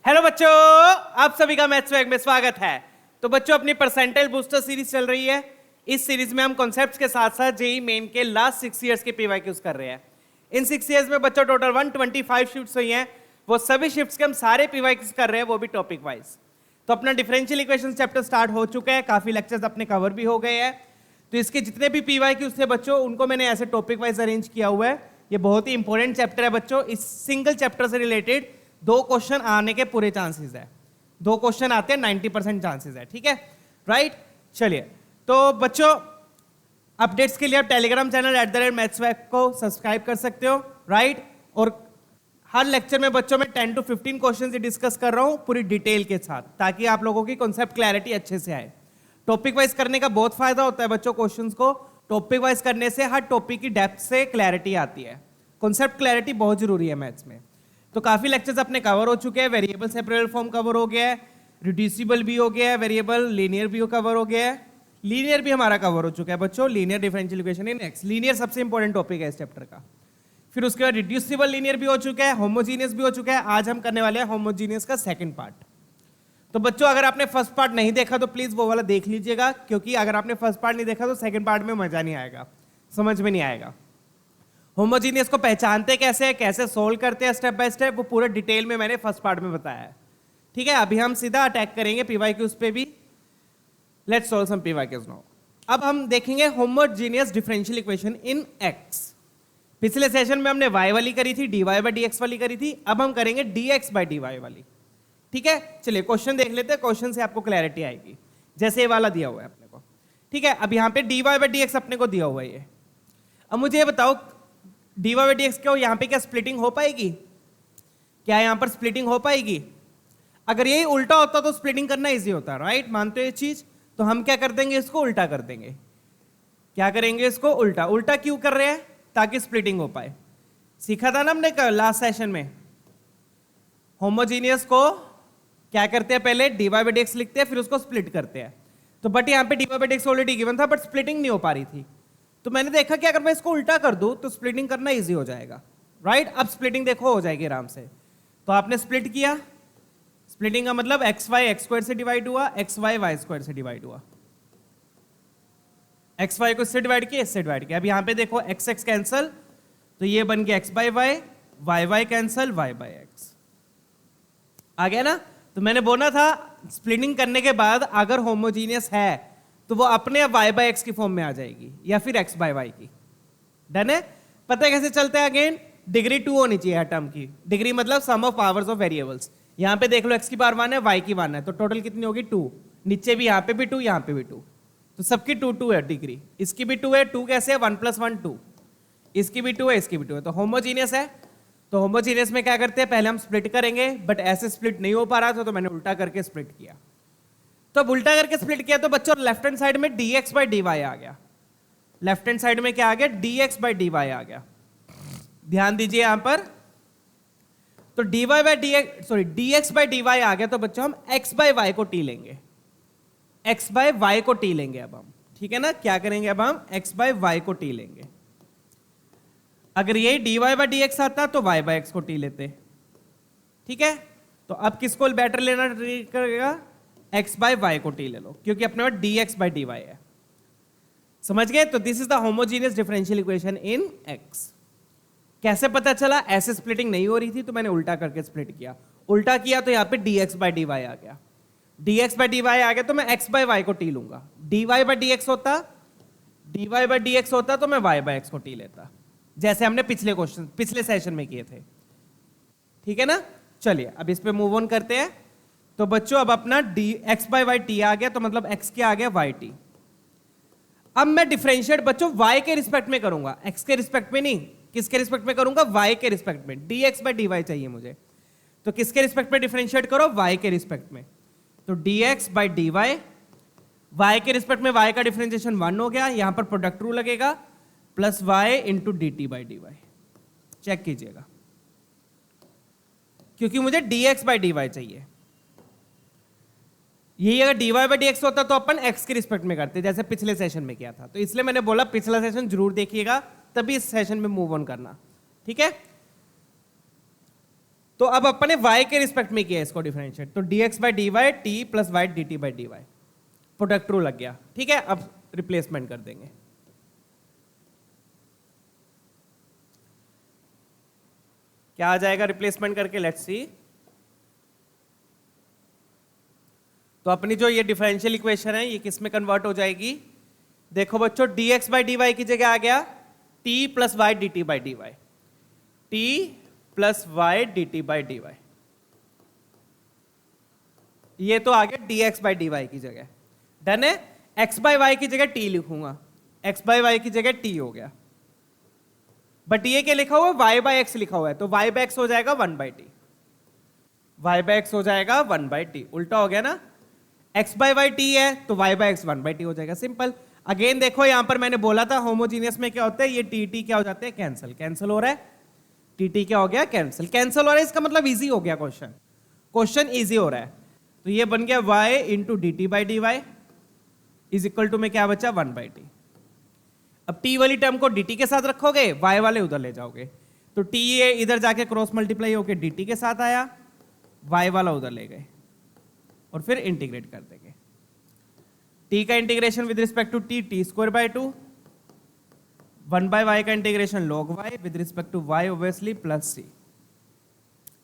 Hello बच्चों, आप सभी का मैथ्स वैग में स्वागत है। तो बच्चों, अपनी परसेंटाइल बूस्टर सीरीज चल रही है। इस सीरीज में हम कॉन्सेप्ट्स के साथ साथ जेई मेन के लास्ट 6 इयर्स के पीवाईक्यूज कर रहे हैं। इन 6 इयर्स में बच्चों टोटल 125 शिफ्ट्स हुई हैं। वो सभी शिफ्ट्स के हम सारे पीवाईक्यूज कर रहे हैं, वो भी टॉपिक वाइज। तो अपना डिफरेंशियल इक्वेशन चैप्टर स्टार्ट हो चुका है, काफी लेक्चर्स अपने कवर भी हो गए हैं। तो इसके जितने भी पीवाईक्यूज थे बच्चों, उनको मैंने ऐसे टॉपिक वाइज अरेंज किया हुआ है। ये बहुत ही इंपॉर्टेंट चैप्टर है बच्चों। इस सिंगल चैप्टर से रिलेटेड 2 क्वेश्चन आने के पूरे चांसेस है। 2 क्वेश्चन आते हैं, 90% चांसेस है। ठीक है, राइट। चलिए, तो बच्चों अपडेट्स के लिए आप टेलीग्राम चैनल @mathswack को सब्सक्राइब कर सकते हो, राइट। और हर लेक्चर में बच्चों मैं 10 to 15 क्वेश्चन डिस्कस कर रहा हूं पूरी डिटेल के साथ, ताकि आप लोगों की कॉन्सेप्ट क्लैरिटी अच्छे से आए। टॉपिक वाइज करने का बहुत फायदा होता है बच्चों। क्वेश्चंस को टॉपिक वाइज करने से हर टॉपिक की डेप्थ से क्लैरिटी आती है। कॉन्सेप्ट क्लैरिटी बहुत जरूरी है मैथ्स में। तो काफी लेक्चर्स अपने कवर हो चुके हैं। वेरिएबल सेपरेबल फॉर्म कवर हो गया है, रिड्यूसिबल भी हो गया है, वेरिएबल लीनियर भी कवर हो गया है। लीनियर भी हमारा कवर हो चुका है बच्चों, linear differential equation in x. Linear सबसे इंपॉर्टेंट टॉपिक है इस चैप्टर का। फिर उसके बाद रिड्यूसिबल लीनियर भी हो चुका है, होमोजीनियस भी हो चुका है। आज हम करने वाले हैं होमोजीनियस का सेकंड पार्ट। तो बच्चों, अगर आपने फर्स्ट पार्ट नहीं देखा तो प्लीज वो वाला देख लीजिएगा, क्योंकि अगर आपने फर्स्ट पार्ट नहीं देखा तो सेकंड पार्ट में मजा नहीं आएगा, समझ में नहीं आएगा। होमोजीनियस को पहचानते कैसे, कैसे सोल्व करते हैं स्टेप बाय स्टेप, वो पूरा डिटेल में मैंने फर्स्ट पार्ट में बताया है। ठीक है, अभी हम सीधा अटैक करेंगे पीवाईक्यूज पे भी। Let's solve some PYQs now. अब हम देखेंगे homogeneous differential equation in x. पिछले सेशन में हमने y वाली करी थी, dy बाई dx वाली करी थी। अब हम करेंगे dx बाई dy वाली। ठीक है, चलिए क्वेश्चन देख लेते हैं। क्वेश्चन से आपको क्लैरिटी आएगी। जैसे ये वाला दिया हुआ है अपने को, ठीक है। अब यहाँ पे dy बाई dx अपने को दिया हुआ है ये। अब मुझे ये बताओ, dy बाई dx को यहाँ पे क्या स्प्लिटिंग हो पाएगी? क्या यहाँ पर स्प्लिटिंग हो पाएगी? अगर यही उल्टा होता तो स्प्लिटिंग करना इजी होता, राइट। मानते हो ये चीज? तो हम क्या कर देंगे, इसको उल्टा कर देंगे। क्या करेंगे, इसको उल्टा। उल्टा क्यों कर रहे हैं? ताकि स्प्लिटिंग हो पाए। सीखा था ना हमने लास्ट सेशन में। होमोजीनियस को क्या करते हैं, पहले dy बाई dx लिखते हैं, फिर उसको स्प्लिट करते हैं। तो बट यहाँ पे dy by dx already given था, बट स्प्लिटिंग नहीं हो पा रही थी। तो मैंने देखा कि अगर मैं इसको उल्टा कर दूं तो स्प्लिटिंग करना इजी हो जाएगा, राइट। अब स्प्लिटिंग देखो हो जाएगी आराम से। तो आपने स्प्लिट किया। स्प्लिटिंग का मतलब एक्स वाई एक्स स्क्वायर से डिवाइड हुआ, एक्स वाई वाई स्क्वायर से डिवाइड हुआ। एक्स वाई को इससे डिवाइड किया, इससे डिवाइड किया। अब यहाँ पे देखो एक्स एक्स कैंसल, तो ये बन गया x by y, y y cancel, y by x. आ गया ना। तो मैंने बोला था स्प्लिटिंग करने के बाद अगर होमोजीनियस है तो वो अपने वाई बाई एक्स की फॉर्म में आ जाएगी, या फिर एक्स बाई वाई की। डन है। पता है कैसे चलता है? अगेन डिग्री 2 होनी चाहिए हर टर्म की। डिग्री मतलब सम ऑफ पावर्स ऑफ वेरिएबल्स। यहाँ पे देख लो एक्स की पावर 1 है, वाई की 1 है, तो टोटल कितनी होगी? 2। नीचे भी यहाँ पे भी 2, यहाँ पे भी 2, तो सबकी 2 2 है डिग्री। इसकी भी 2 है। 2 कैसे है? 1 + 1 2। इसकी भी 2 है, इसकी भी 2 है, तो होमोजीनियस है। तो होमोजीनियस में क्या करते हैं, पहले हम स्प्लिट करेंगे, बट ऐसे स्प्लिट नहीं हो पा रहा था तो मैंने उल्टा करके स्प्लिट किया। तो अब उल्टा करके स्प्लिट किया तो बच्चों लेफ्ट हैंड साइड में dx बाई dy आ गया। लेफ्ट हैंड साइड में क्या आ गया? dx बाई dy आ गया। ध्यान दीजिए यहां पर। तो dx बाई dy आ गया, तो बच्चों हम x बाई y को t लेंगे। x बाई y को t लेंगे अब हम, ठीक है ना। क्या करेंगे अब हम? x बाई y को t लेंगे। अगर यही dy बाई dx आता तो y बाई x को t लेते, ठीक है। तो अब किसको बेटर लेना करेगा? x बाई y को t ले लो, क्योंकि अपने पास dx बाई dy है। समझ गए? तो this is the homogeneous differential equation in x। कैसे पता चला? ऐसे स्प्लिटिंग नहीं हो रही थी तो मैंने उल्टा करके स्प्लिट किया। उल्टा किया तो यहाँ पे dx बाई dy आ गया। dx बाई dy आ गया तो मैं x बाई y को t लूंगा। dy बाई dx होता तो मैं y बाई x को t लेता, जैसे हमने पिछले सेशन में किए थे, ठीक है ना। चलिए अब इस पे मूव ऑन करते हैं। तो बच्चों अब अपना x बाई वाई टी आ गया, तो मतलब x क्या आ गया? Y t. अब मैं डिफरेंशिएट बच्चों y के रिस्पेक्ट में करूंगा, x के रिस्पेक्ट में नहीं। किसके रिस्पेक्ट में करूंगा? y के रिस्पेक्ट में। dx बाई dy चाहिए मुझे, तो किसके रिस्पेक्ट में डिफरेंशिएट करो? y के रिस्पेक्ट में। तो dx बाई dy, y के रिस्पेक्ट में y का डिफरेंशिएशन 1 हो गया। यहां पर प्रोडक्ट रूल लगेगा, plus y into d t by d y. Check कीजिएगा, क्योंकि मुझे dx बाई dy चाहिए। यही अगर dy बाई dx होता तो अपन x के रिस्पेक्ट में करते, जैसे पिछले सेशन में किया था। तो इसलिए मैंने बोला पिछला सेशन जरूर देखिएगा, तभी इस सेशन में मूव ऑन करना, ठीक है। तो अब अपने y के रिस्पेक्ट में किया इसको डिफरेंशिएट, तो dx by d y t plus y d t by d y, product rule लग गया। ठीक है, अब रिप्लेसमेंट कर देंगे। क्या आ जाएगा रिप्लेसमेंट करके, लेट्स सी। तो अपनी जो ये डिफरेंशियल इक्वेशन है ये किस में कन्वर्ट हो जाएगी, देखो बच्चों, dx बाई डी वाई की जगह आ गया t plus y d t by d y, t plus y d t by d y, ये तो आ गया dx बाई डी वाई की जगह। डन है, x बाई वाई की जगह t लिखूंगा, x बाई वाई की जगह t हो गया, बट ये क्या लिखा हुआ है, y बाई एक्स लिखा हुआ है, तो y बाई एक्स हो जाएगा 1 by T, y by x हो जाएगा 1 बाई टी, उल्टा हो गया ना, x बाई वाई टी है तो y by x 1 by T हो जाएगा, सिंपल। अगेन देखो यहां पर मैंने बोला था होमोजीनियस में क्या होता है, ये टी टी क्या हो जाते हैं, कैंसिल, कैंसिल हो रहा है, टी टी क्या हो गया, कैंसिल, कैंसिल हो रहा है, इसका मतलब इजी हो गया क्वेश्चन, क्वेश्चन इजी हो रहा है। तो ये बन गया y into d t by d y is equal to में क्या बचा 1 बाई टी। अब t वाली टर्म को dt के साथ रखोगे, y वाले उधर ले जाओगे, तो t ये इधर जाके क्रॉस मल्टीप्लाई होके dt के साथ आया, y वाला उधर ले गए और फिर इंटीग्रेट कर देंगे। t का integration with respect to t, t square by 2, 1 by y का integration log y with respect to y obviously plus c।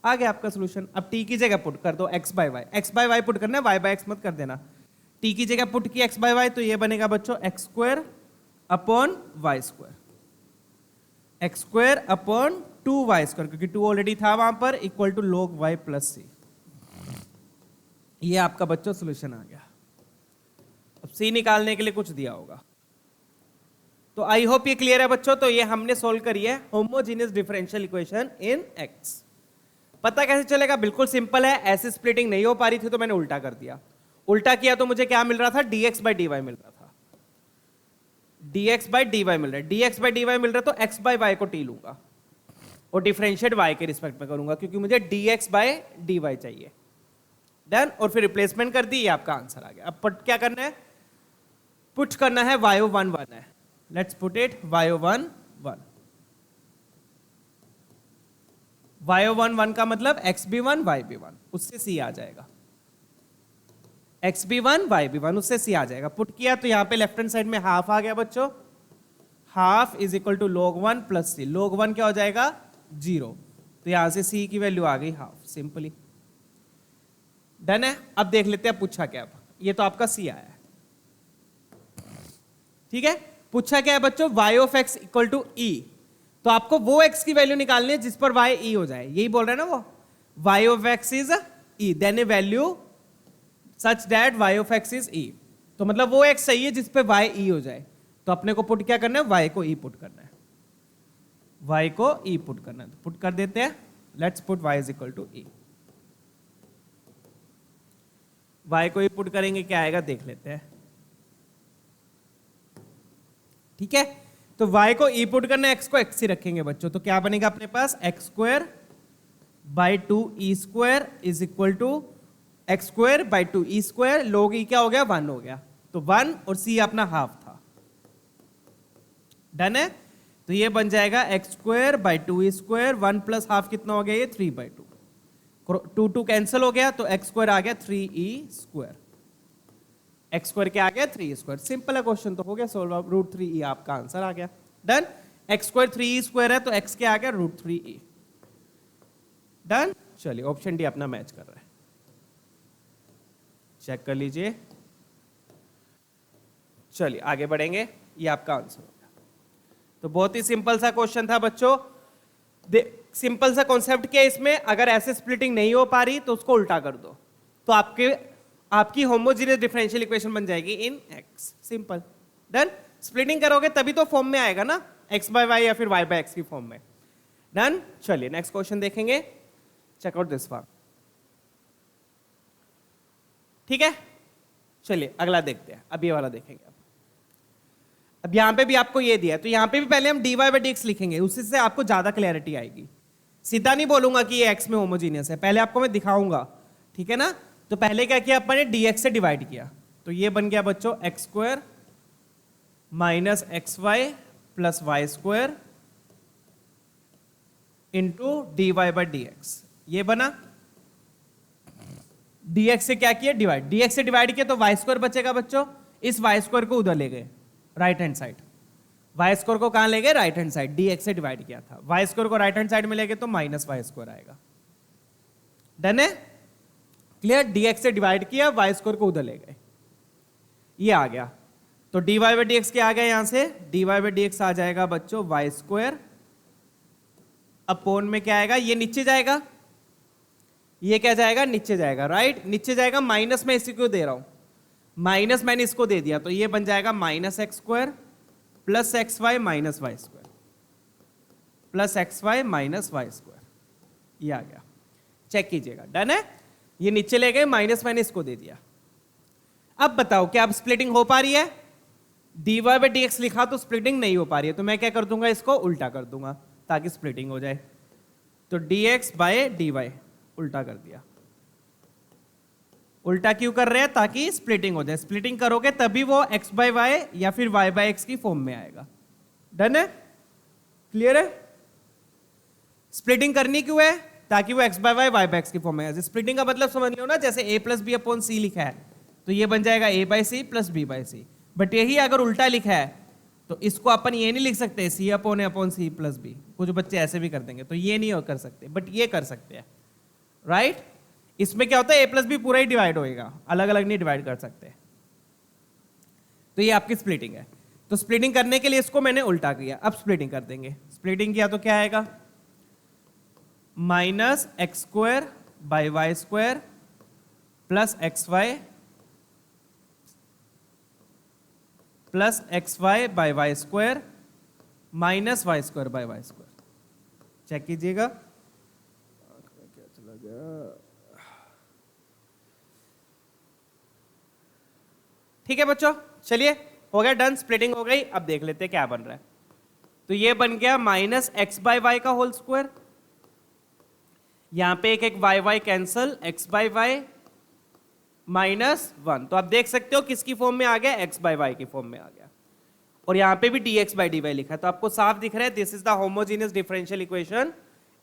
आ गया आपका सोल्यूशन। अब t की जगह पुट कर दो x by y, x by y put करना है, y बाय x मत कर देना। t की जगह पुट की x बाय y, तो ये बनेगा बच्चों x square upon y square, x square upon 2y square, क्योंकि 2 ऑलरेडी था वहां पर, equal to log y plus c. ये आपका बच्चों सॉल्यूशन आ गया। अब c निकालने के लिए कुछ दिया होगा, तो आई होप ये क्लियर है बच्चों। तो ये हमने सोल्व करी है होमोजेनियस डिफरेंशियल इक्वेशन इन x। पता कैसे चलेगा, बिल्कुल सिंपल है, ऐसे स्प्लिटिंग नहीं हो पा रही थी तो मैंने उल्टा कर दिया, उल्टा किया तो मुझे क्या मिल रहा था, dx बाई डी वाई मिल रहा था, dx बाई डी वाई मिल रहा है, dx बाई डी वाई मिल रहा है, तो x बाई वाई को t लूंगा और डिफरेंशिएट y के रिस्पेक्ट में करूंगा, क्योंकि मुझे dx बाई डी वाई चाहिए। डन, और फिर रिप्लेसमेंट कर दी, ये आपका आंसर आ गया। अब पुट क्या करना है, पुट करना है y01 1 है, let's put it y01 1, y01 1 का मतलब xb1 yb1, उससे c आ जाएगा, xb1 yb1 उससे c आ जाएगा। पुट किया तो यहाँ पे लेफ्ट हैंड साइड में हाफ आ गया बच्चों, half is equal to log 1 plus c, log 1 क्या हो जाएगा 0, तो यहां से c की वैल्यू आ गई हाफ, सिंपली। डन है। अब देख लेते हैं पूछा क्या, ये तो आपका c आया है, ठीक है। पूछा क्या है बच्चों, y of x equal to e, तो आपको वो x की वैल्यू निकालनी है जिस पर y e हो जाए, यही बोल रहे हैं ना वो, y of x is e, then a value such that y of x is e, तो मतलब वो x सही है जिस पे y e हो जाए, तो अपने को पुट क्या करना है, y को e पुट करना है, y को e पुट करना है, तो पुट कर देते हैं, let's put y is equal to e, y को e पुट करेंगे क्या आएगा देख लेते हैं, ठीक है। तो y को e पुट करना है, x को x ही रखेंगे बच्चों, तो क्या बनेगा अपने पास, x square by 2 e square is equal to x square by 2 e square, log e क्या हो गया 1 हो गया, तो 1 और c अपना हाफ था। डन है, तो ये बन जाएगा x square by 2 e square, 1 plus half कितना हो गया, ये 3 बाई 2, 2 कैंसिल हो गया, तो x स्क्वायर आ गया 3e स्क्वायर, x स्क्वायर क्या आ गया 3 स्क्वायर। सिंपल है क्वेश्चन, तो हो गया सोल्व, √3e आपका आंसर आ गया। Done, x square 3e square है तो x क्या आ गया √3e। डन, चलिए ऑप्शन डी अपना मैच कर रहा है, चेक कर लीजिए। चलिए आगे बढ़ेंगे, ये आपका आंसर हो गया। तो बहुत ही सिंपल सा क्वेश्चन था बच्चों, सिंपल सा कॉन्सेप्ट क्या है इसमें, अगर ऐसे स्प्लिटिंग नहीं हो पा रही तो उसको उल्टा कर दो, तो आपकी होमोजेनियस डिफरेंशियल इक्वेशन बन जाएगी इन x, सिंपल। डन, स्प्लिटिंग करोगे तभी तो फॉर्म में आएगा ना, x बाय y या फिर y बाय x की फॉर्म में। डन, चलिए नेक्स्ट क्वेश्चन देखेंगे, चेक आउट दिस वन, ठीक है। चलिए अगला देखते हैं, अब ये वाला देखेंगे। अब यहां पे भी आपको ये दिया है, तो यहां पे भी पहले हम dy बाई dx लिखेंगे, उससे से आपको ज्यादा क्लैरिटी आएगी। सीधा नहीं बोलूंगा कि ये x में होमोजीनियस है, पहले आपको मैं दिखाऊंगा, ठीक है ना। तो पहले क्या किया अपन ने, dx से डिवाइड किया, तो ये बन गया बच्चों x square minus x y plus y square into d y by d x ये बना, dx से क्या किया डिवाइड, dx से डिवाइड किया तो वाई स्क्वायर बचेगा बच्चों, इस वाई स्क्वायर को उधर ले गए right hand side, y square को कहां ले गए राइट हैंड साइड, dx से डिवाइड किया था, वाई स्क्वायर को राइट हैंड साइड में ले गए तो माइनस वाई स्क्वायर आएगा। डन है, क्लियर, dx से डिवाइड किया, वाई स्क्वायर को उधर ले गए, ये आ गया, तो dy बाई डी एक्स क्या आ गया यहां से, dy बाई डी एक्स आ जाएगा बच्चों वाई स्क्वायर अपोन में क्या आएगा, ये नीचे जाएगा, ये क्या जाएगा नीचे जाएगा, राइट, नीचे जाएगा, माइनस में इसी को दे रहा हूं, माइनस मैंने इसको दे दिया तो ये बन जाएगा minus x square plus x y minus y square plus x y minus y square, ये आ गया, चेक कीजिएगा। डन है, ये नीचे ले गए, माइनस मैंने इसको दे दिया। अब बताओ क्या अब स्प्लिटिंग हो पा रही है, dy बाई डी एक्स लिखा तो स्प्लिटिंग नहीं हो पा रही है, तो मैं क्या कर दूंगा, इसको उल्टा कर दूंगा ताकि स्प्लिटिंग हो जाए, तो dx बाय dy उल्टा कर दिया। उल्टा क्यों कर रहे हैं, ताकि स्प्लिटिंग हो जाए, स्प्लिटिंग करोगे तभी वो x बाय वाई या फिर y बाय एक्स की फॉर्म में आएगा। डन है, क्लियर है, स्प्लिटिंग करनी क्यों है, ताकि वो x by y y by x की फॉर्म में आएगा। स्प्लिटिंग का मतलब समझ लो ना, जैसे a plus b upon c लिखा है तो ये बन जाएगा a by c plus b by c, but यही अगर उल्टा लिखा है तो इसको अपन ये नहीं लिख सकते सी अपॉन ए अपॉन सी प्लस बी, कुछ बच्चे ऐसे भी कर देंगे, तो ये नहीं कर सकते, बट ये कर सकते हैं, राइट। इसमें क्या होता है, ए प्लस बी पूरा ही डिवाइड होएगा, अलग अलग नहीं डिवाइड कर सकते, तो ये आपकी स्प्लिटिंग है। तो स्प्लिटिंग करने के लिए इसको मैंने उल्टा किया, अब स्प्लिटिंग कर देंगे, स्प्लिटिंग किया तो क्या आएगा, minus x square by y square plus x y plus x y by y square minus y square by y square, check कीजिएगा, क्या चला गया, ठीक है बच्चों, चलिए हो गया डन, स्प्लिटिंग हो गई। अब देख लेते हैं क्या बन रहा है, तो ये बन गया माइनस एक्स बाई वाई का होल स्क्वायर, यहां पे एक y y cancel, x by y minus one, तो आप देख सकते हो किसकी फॉर्म में आ गया, एक्स बाई वाई की फॉर्म में आ गया, और यहां पे भी dx बाई डी वाई लिखा है, तो आपको साफ दिख रहा है this is the homogeneous differential equation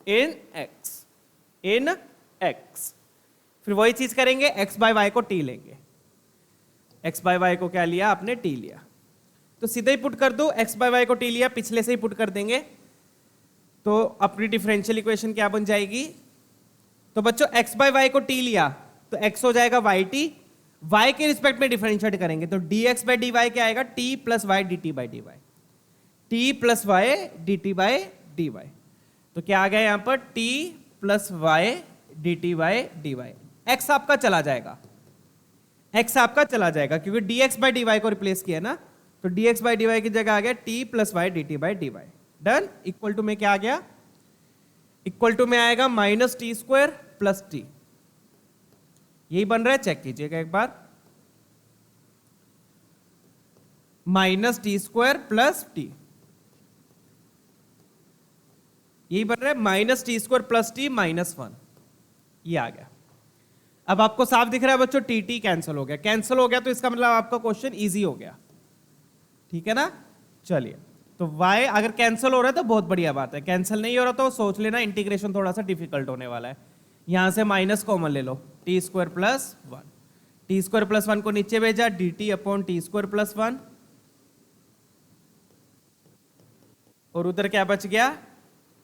in x। फिर वही चीज करेंगे, x बाई वाई को t लेंगे, x बाई वाई को क्या लिया आपने, t लिया, तो सीधे ही पुट कर दो, x बाई वाई को t लिया, पिछले से ही पुट कर देंगे, तो अपनी डिफरेंशियल इक्वेशन क्या बन जाएगी, तो बच्चों x बाई वाई को t लिया तो x हो जाएगा वाई टी, y के रिस्पेक्ट में डिफरेंशिएट करेंगे तो dx बाई डी वाई क्या आएगा, t plus y d t by d y, t plus y d t by d y, तो क्या आ गया यहां पर t plus y d t by d y, x आपका चला जाएगा, x आपका चला जाएगा क्योंकि dx बाई डी वाई को रिप्लेस किया ना, तो dx बाई डी वाई की जगह आ गया t plus y d t by d y. Done, equal to में क्या आ गया, इक्वल टू में आएगा minus t square plus t, यही बन रहा है, चेक कीजिएगा एक बार, minus t square plus t, यही बन रहा है minus t square plus t minus one, ये आ गया। अब आपको साफ दिख रहा है बच्चों, टी टी कैंसिल हो गया, कैंसिल हो गया तो इसका मतलब आपका क्वेश्चन इजी हो गया, ठीक है ना। चलिए, तो y अगर कैंसिल हो रहा है तो बहुत बढ़िया बात है, कैंसिल नहीं हो रहा तो सोच लेना इंटीग्रेशन थोड़ा सा डिफिकल्ट होने वाला है। यहां से माइनस कॉमन ले लो, t square plus one, t square plus one को नीचे भेजा, d t upon t square plus one, और उधर क्या बच गया,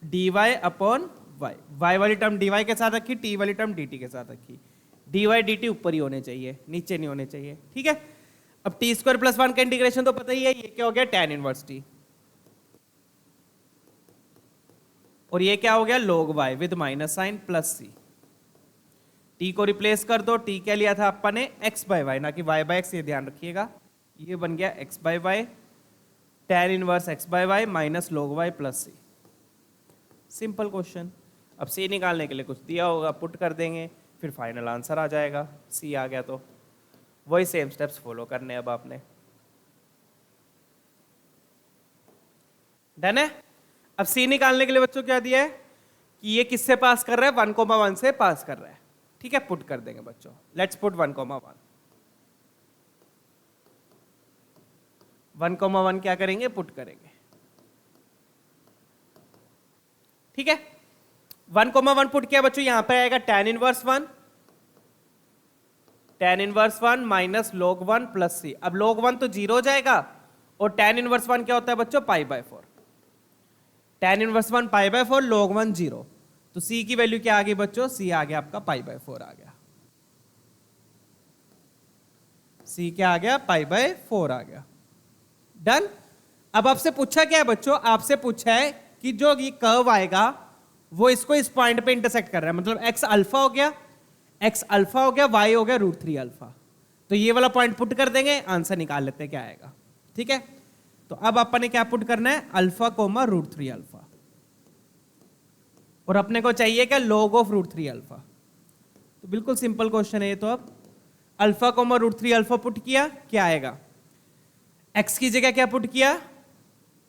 d y upon y, y वाली टर्म डी वाई के साथ रखी, टी वाली टर्म डी टी के साथ रखी, डी वाई डी टी ऊपर ही होने चाहिए, नीचे नहीं होने चाहिए, ठीक है। अब टी स्क्वायर प्लस वन का इंटीग्रेशन तो पता ही है, ये क्या हो गया, टैन इनवर्स टी, और ये क्या हो गया, log y with minus sign plus c, t को रिप्लेस कर दो, t क्या लिया था अपन ने, x बाय वाई, ना कि y बाय एक्स, ये ध्यान रखिएगा, ये बन गया x by y, tan inverse x by y minus log y plus c, simple question. अब c निकालने के लिए कुछ दिया होगा, पुट कर देंगे, फिर फाइनल आंसर आ जाएगा, c आ गया तो वही सेम स्टेप्स फॉलो करने अब आपने। डन है। अब c निकालने के लिए बच्चों क्या दिया है कि ये किससे पास कर रहा है, 1,1 से पास कर रहा है, ठीक है, पुट कर देंगे बच्चों, लेट्स पुट 1,1, 1,1 क्या करेंगे, पुट करेंगे, ठीक है। 1,1 पुट किया बच्चों, यहां पर आएगा tan inverse 1, tan inverse 1 minus log 1 plus c। अब log 1 तो 0 हो जाएगा और tan इनवर्स 1 क्या होता है बच्चों, π/4। tan इनवर्स 1 π/4, log 1 0, तो c की वैल्यू क्या आ गई बच्चों, c आ गया आपका π/4 आ गया। c क्या आ गया, π/4 आ गया। डन। अब आपसे पूछा क्या है बच्चों, आपसे पूछा है कि जो ये कर्व आएगा वो इसको इस पॉइंट पे इंटरसेक्ट कर रहा है, मतलब x अल्फा हो गया, x अल्फा हो गया, y हो गया √3 अल्फा। तो ये वाला पॉइंट पुट कर देंगे, आंसर निकाल लेते हैं क्या आएगा। ठीक है, तो अब अपन ने क्या पुट करना है, अल्फा कोमा √3 अल्फा, और अपने को चाहिए क्या, log ऑफ √3 अल्फा। तो बिल्कुल सिंपल क्वेश्चन है ये। तो अब अल्फा कोमा √3 अल्फा पुट किया, क्या आएगा, x की जगह क्या पुट किया,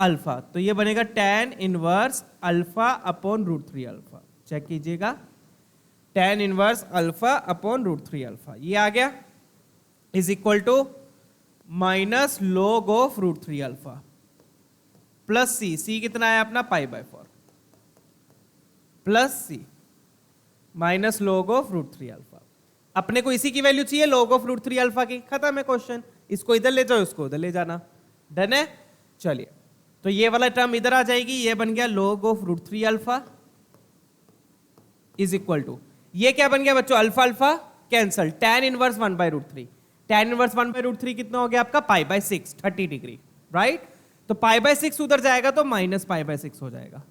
अल्फा, तो ये बनेगा tan inverse alpha upon √3 alpha. Check कीजिएगा, tan inverse alpha upon √3 alpha, ये आ गया, is equal to minus log of √3 alpha plus c कितना है अपना π/4 plus c minus log of √3 alpha. अपने को इसी की वैल्यू चाहिए, log ऑफ √3 अल्फा की। खत्म है क्वेश्चन, इसको इधर ले जाओ, इसको उधर ले जाना। डन है, चलिए, तो ये वाला टर्म इधर आ जाएगी, ये बन गया log of √3 alpha is equal to, ये क्या बन गया बच्चों, alpha alpha cancel, tan inverse 1/√3, tan inverse 1/√3 कितना हो गया आपका π/6, 30 डिग्री, राइट। तो π/6 उधर जाएगा तो माइनस π/6 हो जाएगा,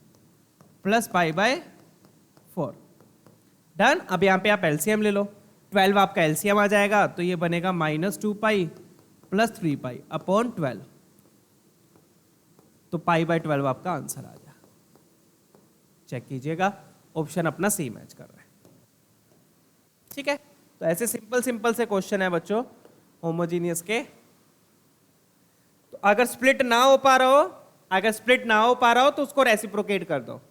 प्लस π/4। डन। अब यहां पे आप एलसीएम ले लो, 12 आपका एलसीएम आ जाएगा, तो ये बनेगा -2π प्लस 3π अपॉन 12, तो π/12 आपका आंसर आ गया। चेक कीजिएगा, ऑप्शन अपना सी मैच कर रहा है। ठीक है, तो ऐसे सिंपल सिंपल से क्वेश्चन है बच्चों होमोजीनियस के। तो अगर स्प्लिट ना हो पा रहा हो, अगर स्प्लिट ना हो पा रहा हो तो उसको रेसिप्रोकेट कर दो,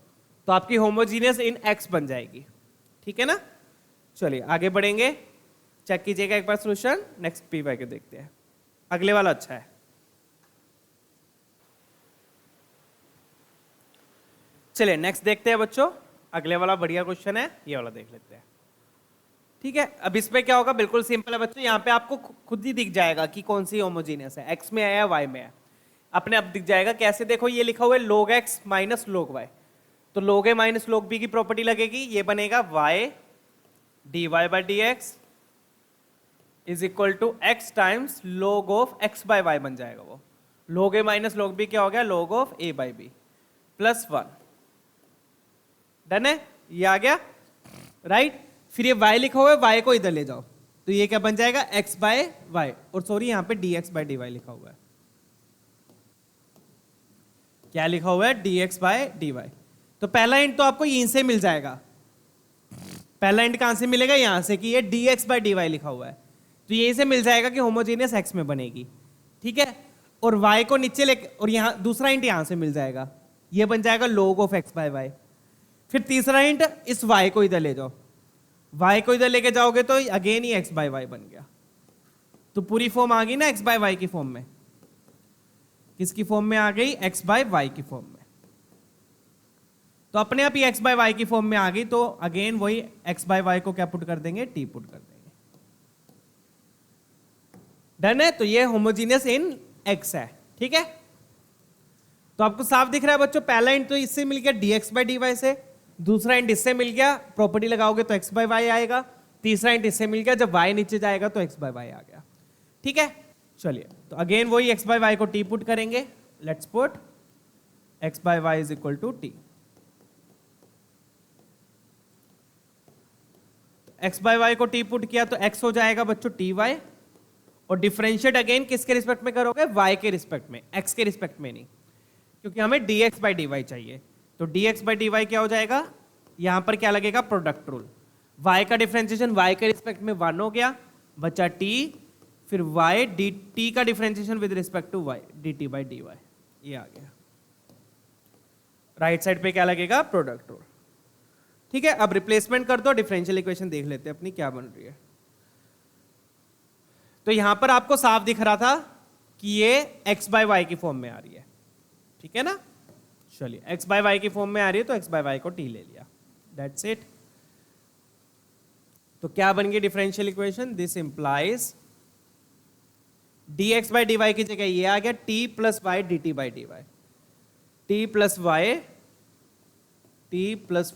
तो आपकी होमोजीनियस इन x बन जाएगी। ठीक है ना, चलिए आगे बढ़ेंगे, चेक कीजिएगा एक बार सोल्यूशन। नेक्स्ट पीवाई के देखते हैं, अगले वाला अच्छा है। चलिए नेक्स्ट देखते हैं बच्चों, अगले वाला बढ़िया क्वेश्चन है, ये वाला देख लेते हैं। ठीक है, अब इसमें क्या होगा, बिल्कुल सिंपल है बच्चों, यहाँ पे आपको खुद ही दिख जाएगा कि कौन सी होमोजीनियस है, x में है या y में है, अपने आप दिख जाएगा। कैसे, देखो ये लिखा हुआ है log x minus log y, तो log a minus log b की प्रॉपर्टी लगेगी, ये बनेगा y dy/dx is equal to x times log of x/y बन जाएगा। वो log a minus log b क्या हो गया, log of a/b plus 1। Done है, ये आ गया, राइट। फिर ये y लिखा हुआ है, y को इधर ले जाओ, तो ये क्या बन जाएगा, x/y, और सॉरी यहाँ पे dx/dy लिखा हुआ है। क्या लिखा हुआ है, dx/dy। तो पहला इंट तो आपको यहीं से मिल जाएगा, पहला इंट कहां से मिलेगा, यहां से, कि ये dx/dy लिखा हुआ है, तो यहीं से मिल जाएगा कि होमोजेनियस x में बनेगी। ठीक है, और y को नीचे लेके, और यहाँ दूसरा इंट यहां से मिल जाएगा, ये बन जाएगा log ऑफ x/y। फिर तीसरा इंट, इस y को इधर ले जाओ, y को इधर लेके जाओगे तो अगेन ही x/y बन गया। तो पूरी फॉर्म आ गई ना x/y की फॉर्म में, किसकी फॉर्म में आ गई, x/y की फॉर्म में। तो अपने आप ही x/y की फॉर्म में आ गई, तो अगेन वही x/y को क्या पुट कर देंगे, t पुट कर देंगे। डन है, तो ये होमोजीनियस इन x है। ठीक है, तो आपको साफ दिख रहा है बच्चों, पहला इंट तो इससे मिल गया dx/dy से, दूसरा इंट इससे मिल गया, प्रॉपर्टी लगाओगे तो x/y आएगा, तीसरा इंट इससे मिल गया, जब y नीचे जाएगा तो x/y आ गया। ठीक है, चलिए, तो अगेन वही x/y को t पुट करेंगे। Let's put x/y is equal to t। x/y को t पुट किया तो x हो जाएगा बच्चों ty, और डिफरेंशिएट अगेन किसके रिस्पेक्ट में करोगे, y के रिस्पेक्ट में, x के रिस्पेक्ट में नहीं, क्योंकि हमें dx/dy चाहिए। तो dx/dy क्या हो जाएगा, यहां पर क्या लगेगा, प्रोडक्ट रूल, y का डिफरेंशिएशन y के रिस्पेक्ट में 1 हो गया, बचा t, फिर y dt का differentiation with respect to y dt/dy, ये आ गया। राइट साइड पे क्या लगेगा, प्रोडक्ट रूल। ठीक है, अब रिप्लेसमेंट कर दो, डिफरेंशियल इक्वेशन देख लेते हैं अपनी क्या बन रही है। तो यहां पर आपको साफ दिख रहा था कि ये x/y की फॉर्म में आ रही है। ठीक है ना, चलिए x/y की फॉर्म में आ रही है तो x/y को t ले लिया। That's it. तो क्या बन गई differential equation? This implies dx by dy की जगह ये आ गया t plus y dt by dy, t plus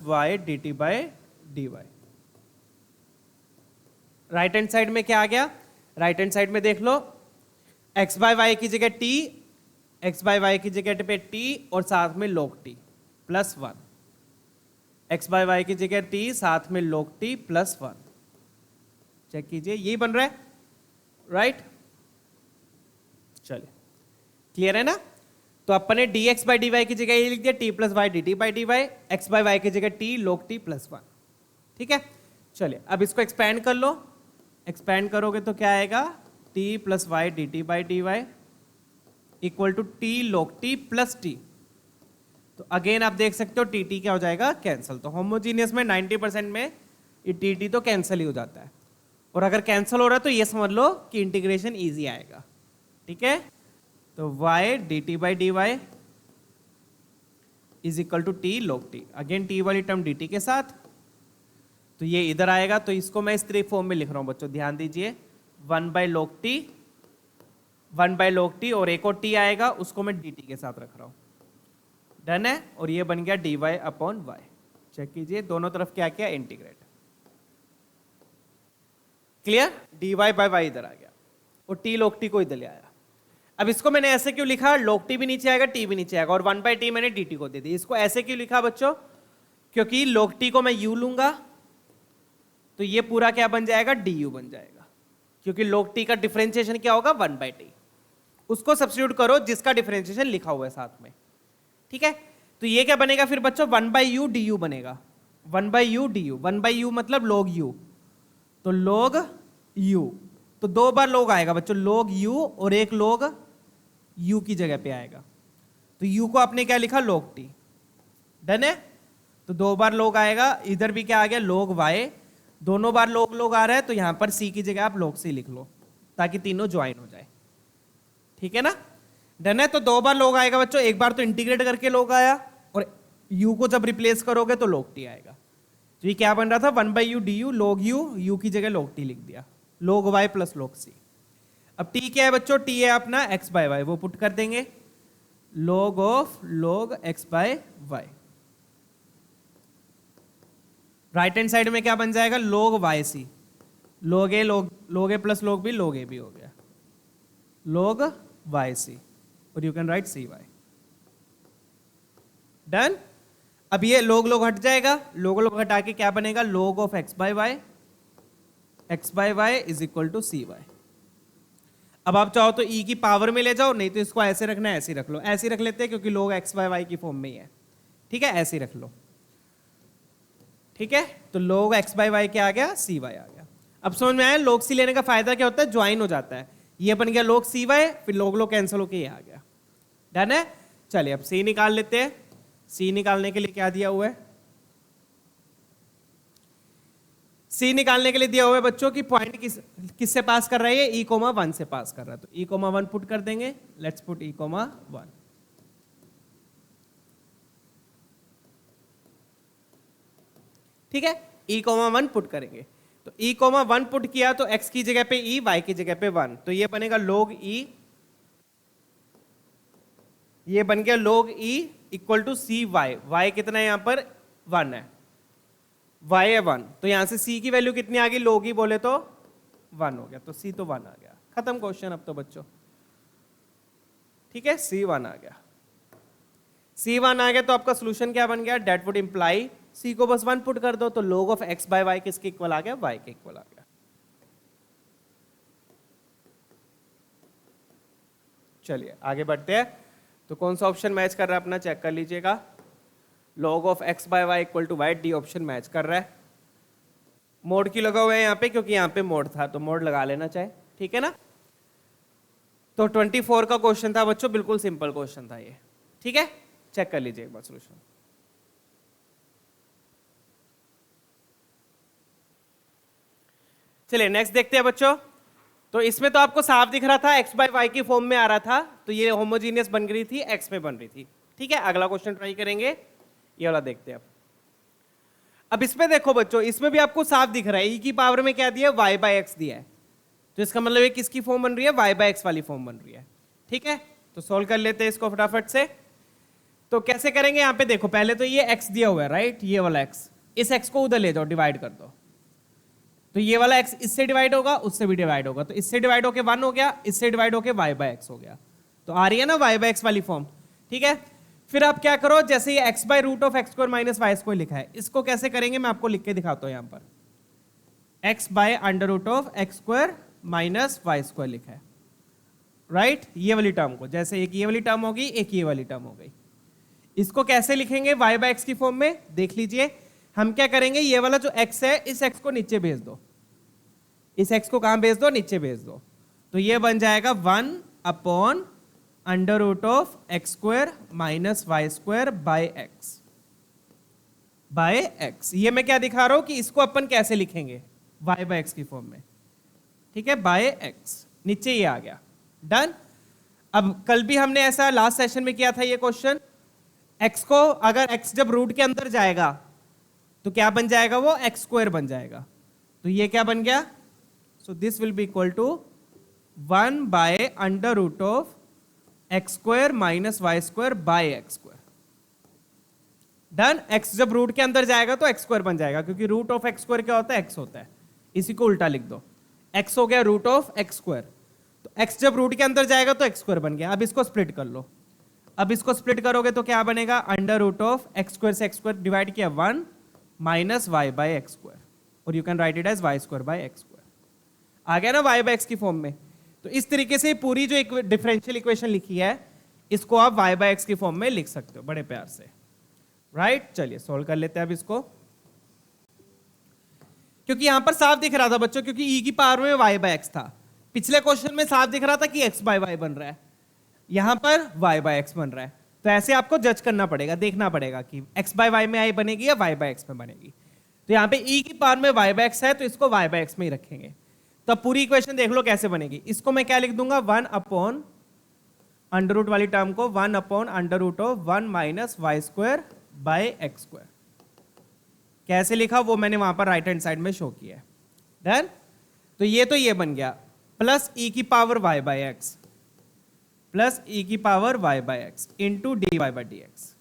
y dt by dy। Right hand side में क्या आ गया? राइट हैंड साइड में देख लो, x बाय वाई की जगह t, x बाय वाई की जगह पे t और साथ में log t plus 1, x by y की जगह t साथ में log t प्लस 1। चेक कीजिए, यही बन रहा है, राइट? चलिए, क्लियर है ना? तो अपने dx बाई dy की जगह ये लिख दिया t plus y dt by dy, x by y की जगह t log t प्लस 1। ठीक है, चलिए अब इसको एक्सपैंड कर लो। एक्सपैंड करोगे तो क्या आएगा? t plus y dt by dy equal to t log t plus t। तो अगेन आप देख सकते हो tt क्या हो जाएगा? कैंसिल। तो होमोजीनियस में 90% में ये tt तो कैंसिल ही हो जाता है, और अगर कैंसिल हो रहा है तो ये समझ लो कि इंटीग्रेशन इजी आएगा। ठीक है, तो y dt by dy is equal to t log t, again t वाली टर्म dt के साथ, तो ये इधर आएगा। तो इसको मैं इस तरह फॉर्म में लिख रहा हूं बच्चों, ध्यान दीजिए, 1 बाई log t और एक और t आएगा, उसको मैं dt के साथ रख रहा हूं। डन है, और ये बन गया dy अपॉन y। चेक कीजिए, दोनों तरफ क्या किया? Integrate. Clear? dy by y इधर आ गया और t log t को इधर ले आया। अब इसको मैंने ऐसे क्यों लिखा? log t भी नीचे आएगा, t भी नीचे आएगा, और 1 बाई t मैंने dt को दे दी। इसको ऐसे क्यों लिखा बच्चों? क्योंकि log t को मैं u लूंगा तो ये पूरा क्या बन जाएगा? du बन जाएगा, क्योंकि log t का डिफरेंशिएशन क्या होगा? 1 बाई t। उसको सब्स्टिट्यूट करो जिसका डिफरेंशिएशन लिखा हुआ है साथ में। ठीक है, तो ये क्या बनेगा फिर बच्चों? 1 बाई u du बनेगा। 1 by u du, 1 by u मतलब log u, तो log u, तो दो बार log आएगा बच्चों, log u और एक log u की जगह पे आएगा। तो u को आपने क्या लिखा? log t। डन है, तो दो बार log आएगा। इधर भी क्या आ गया? log y। दोनों बार log आ रहा है, तो यहां पर c की जगह आप log c लिख लो ताकि तीनों ज्वाइन हो जाए। ठीक है ना? डन है, तो दो बार log आएगा बच्चों, एक बार तो इंटीग्रेट करके log आया, और u को जब रिप्लेस करोगे तो log t आएगा। तो ये क्या बन रहा था? 1 by u du, log u की जगह log t लिख दिया, log y plus log c। अब t क्या है बच्चों? t है अपना x बाय वाई, वो पुट कर देंगे, log of log x by y. Right hand side में क्या बन जाएगा? log yc, log a plus log b, log a भी हो गया, log yc, और you can right cy। Done. अब ये log हट जाएगा, log हटा के क्या बनेगा? log of x by y is equal to cy। अब आप चाहो तो e की पावर में ले जाओ, नहीं तो इसको ऐसे रखना है, ऐसे रख लो। ऐसे रख लेते हैं क्योंकि log x बाय वाई की फॉर्म में ही है। ठीक है, ऐसे रख लो। ठीक है, तो log x बाय वाई क्या आ गया? cy आ गया। अब समझ में आया log c लेने का फायदा क्या होता है? ज्वाइन हो जाता है। ये बन गया log cy, फिर log कैंसिल होके ये आ गया। डन है, चलिए अब c निकाल लेते हैं। c निकालने के लिए क्या दिया हुआ है? c निकालने के लिए दिया हुआ है बच्चों की पॉइंट किससे पास कर रहा है? e, 1 से पास कर रहा है, तो e, 1 पुट कर देंगे। Let's put e, 1। ठीक है, e, 1 पुट करेंगे, तो e, 1 पुट किया तो x की जगह पे e, y की जगह पे 1, तो ये बनेगा log e, ये बन गया log e equal to cy। y कितना है यहाँ पर? 1 है, y है 1, तो यहां से c की वैल्यू कितनी आ गई? log e बोले तो 1 हो गया, तो c तो 1 आ गया। खत्म क्वेश्चन अब तो बच्चों। ठीक है, c 1 आ गया। c 1 आ गया तो आपका सोल्यूशन क्या बन गया? डेट वुड इंप्लाई c को बस 1 पुट कर दो, तो log of x by y किसके इक्वल आ गया? y के इक्वल आ गया। चलिए आगे बढ़ते हैं। तो कौन सा ऑप्शन मैच कर रहा है अपना? चेक कर लीजिएगा। log of x by y equal to y, D option match कर रहा है। मोड क्यों लगा हुआ है यहाँ पे? क्योंकि यहाँ पे मोड था, तो मोड लगा लेना चाहे। ठीक है ना? तो 24 का क्वेश्चन था बच्चों, बिल्कुल सिंपल क्वेश्चन था ये। ठीक है, चेक कर लीजिए एक बार सोल्यूशन। चलिए नेक्स्ट देखते हैं बच्चों। तो इसमें तो आपको साफ दिख रहा था, x बाय वाई की फॉर्म में आ रहा था, तो ये होमोजीनियस बन गई थी, x में बन रही थी। ठीक है, अगला क्वेश्चन ट्राई करेंगे, ये वाला देखते हैं अब। अब इसमें देखो बच्चों, इसमें भी आपको साफ दिख रहा है ई की पावर में क्या दिया है, y बाय एक्स दिया है। तो इसका मतलब ये किसकी फॉर्म बन रही है, y बाय एक्स वाली फॉर्म बन रही है। ठीक है, तो सोल्व कर लेते हैं इसको फटाफट से। तो कैसे करेंगे, यहाँ पे देखो पहले तो ये x दिया हुआ है राइट, ये वाला x, इस x को उधर ले जाओ, डिवाइड कर दो। तो ये वाला x इससे डिवाइड होगा, उससे भी डिवाइड होगा, तो इससे डिवाइड होके 1 हो गया, इससे डिवाइड होके y बाय एक्स हो गया। तो आ रही है ना y बाय एक्स वाली फॉर्म। ठीक है, फिर आप क्या करो, जैसे ये x by root of x square minus y square लिखा है, इसको कैसे करेंगे मैं आपको लिख के दिखाता हूं। यहां पर x by under root of x square minus y square लिखा है राइट, ये वाली टर्म को, जैसे एक ये वाली टर्म होगी, एक ये वाली टर्म हो गई। इसको कैसे लिखेंगे y बाय एक्स की फॉर्म में, देख लीजिए। हम क्या करेंगे, ये वाला जो x है, इस x को नीचे भेज दो, इस x को कहां भेज दो, नीचे भेज दो। तो ये बन जाएगा 1 upon under root of x square minus y square by x. ये मैं क्या दिखा रहा हूं कि इसको अपन कैसे लिखेंगे y बाय एक्स की फॉर्म में। ठीक है, बाय एक्स, नीचे ये आ गया, डन। अब कल भी हमने ऐसा लास्ट सेशन में किया था ये क्वेश्चन, x को अगर x जब रूट के अंदर जाएगा तो क्या बन जाएगा, वो एक्स स्क्वायर बन जाएगा। तो ये क्या बन गया, so this will be equal to 1 by under root of x square minus y square by x square. Done, x जब रूट के अंदर जाएगा तो एक्स स्क्वायर बन जाएगा, क्योंकि रूट ऑफ एक्स स्क्वायर क्या होता है, x होता है। इसी को उल्टा लिख दो, x हो गया रूट ऑफ एक्स स्क्वायर, तो x जब रूट के अंदर जाएगा तो एक्स स्क्वायर बन गया। अब इसको स्प्लिट कर लो, अब इसको स्प्लिट करोगे तो क्या बनेगा, under root of x square से एक्स स्क्वायर डिवाइड किया 1 minus y by x square, और you can write it as y square by x square. आ गया ना y बाय एक्स की फॉर्म में। तो इस तरीके से पूरी जो डिफरेंशियल इक्वेशन लिखी है, इसको आप y बाय एक्स की फॉर्म में लिख सकते हो बड़े प्यार से राइट। चलिए सोल्व कर लेते हैं अब इसको, क्योंकि यहां पर साफ दिख रहा था बच्चों, क्योंकि e की पावर में y बाय एक्स था। पिछले क्वेश्चन में साफ दिख रहा था कि x बाय y बन रहा है, यहां पर y बाय एक्स बन रहा है। तो ऐसे आपको जज करना पड़ेगा, देखना पड़ेगा कि x बाय y में आई बनेगी या y बाय एक्स में बनेगी। तो यहां पे e की पावर में y बाय एक्स है, तो इसको y बाय एक्स में ही रखेंगे। तो पूरी इक्वेशन देख लो कैसे बनेगी। इसको मैं क्या लिख दूंगा, 1 अपॉन अंडर रूट वाली टर्म को 1 upon under root of 1 minus y square by x square. कैसे लिखा वो मैंने वहां पर राइट हैंड साइड में शो किया है, डन। तो ये बन गया प्लस e की power y by x plus e की power y by x into d y by d x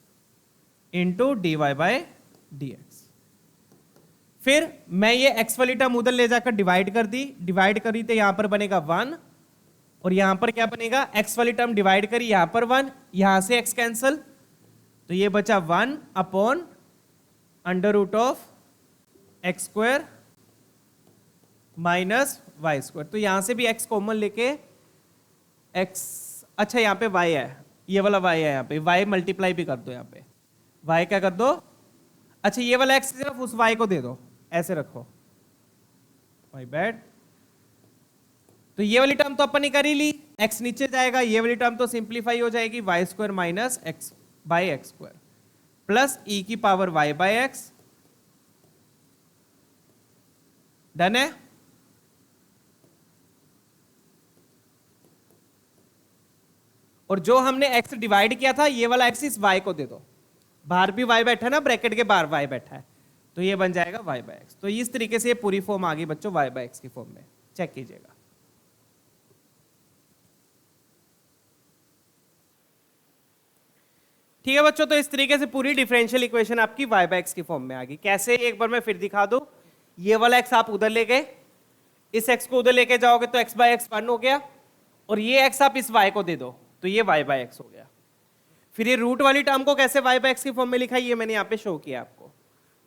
into d y by d x. फिर मैं ये x वाली टर्म उधर ले जाकर डिवाइड करी तो यहां पर बनेगा 1, और यहां पर क्या बनेगा, x वाली टर्म डिवाइड करी, यहां पर 1, यहां से x कैंसल, तो ये बचा 1 upon under root of x square minus y square. तो यहां से भी x कॉमन लेके x, अच्छा यहां पे y है, ये वाला y है, यहां पे y मल्टीप्लाई भी कर दो, यहां पे y क्या कर दो, अच्छा ये वाला x सिर्फ उस y को दे दो, ऐसे रखो, माय बैड। तो ये वाली टर्म तो अपन ने कर ही ली, x नीचे जाएगा, ये वाली टर्म तो सिंप्लीफाई हो जाएगी, y square minus x by x square plus e की power y by x. Done है। और जो हमने x डिवाइड किया था, ये वाला x इस y को दे दो, बाहर भी y बैठा है ना, ब्रैकेट के बाहर y बैठा है, तो ये बन जाएगा y बाय एक्स। तो इस तरीके से ये पूरी फॉर्म आ गई बच्चों y बाय एक्स की फॉर्म में, चेक कीजिएगा। ठीक है बच्चों, तो इस तरीके से पूरी डिफरेंशियल इक्वेशन आपकी y बाय एक्स की फॉर्म में आ गई। कैसे, एक बार मैं फिर दिखा दूं। ये वाला x आप उधर ले गए, इस x को उधर लेके जाओगे तो x बाय एक्स 1 हो गया, और ये x आप इस y को दे दो तो ये y बाय एक्स हो गया। फिर ये रूट वाली टर्म को कैसे y बाय एक्स की फॉर्म में लिखा, ये मैंने यहाँ पे शो किया आपको।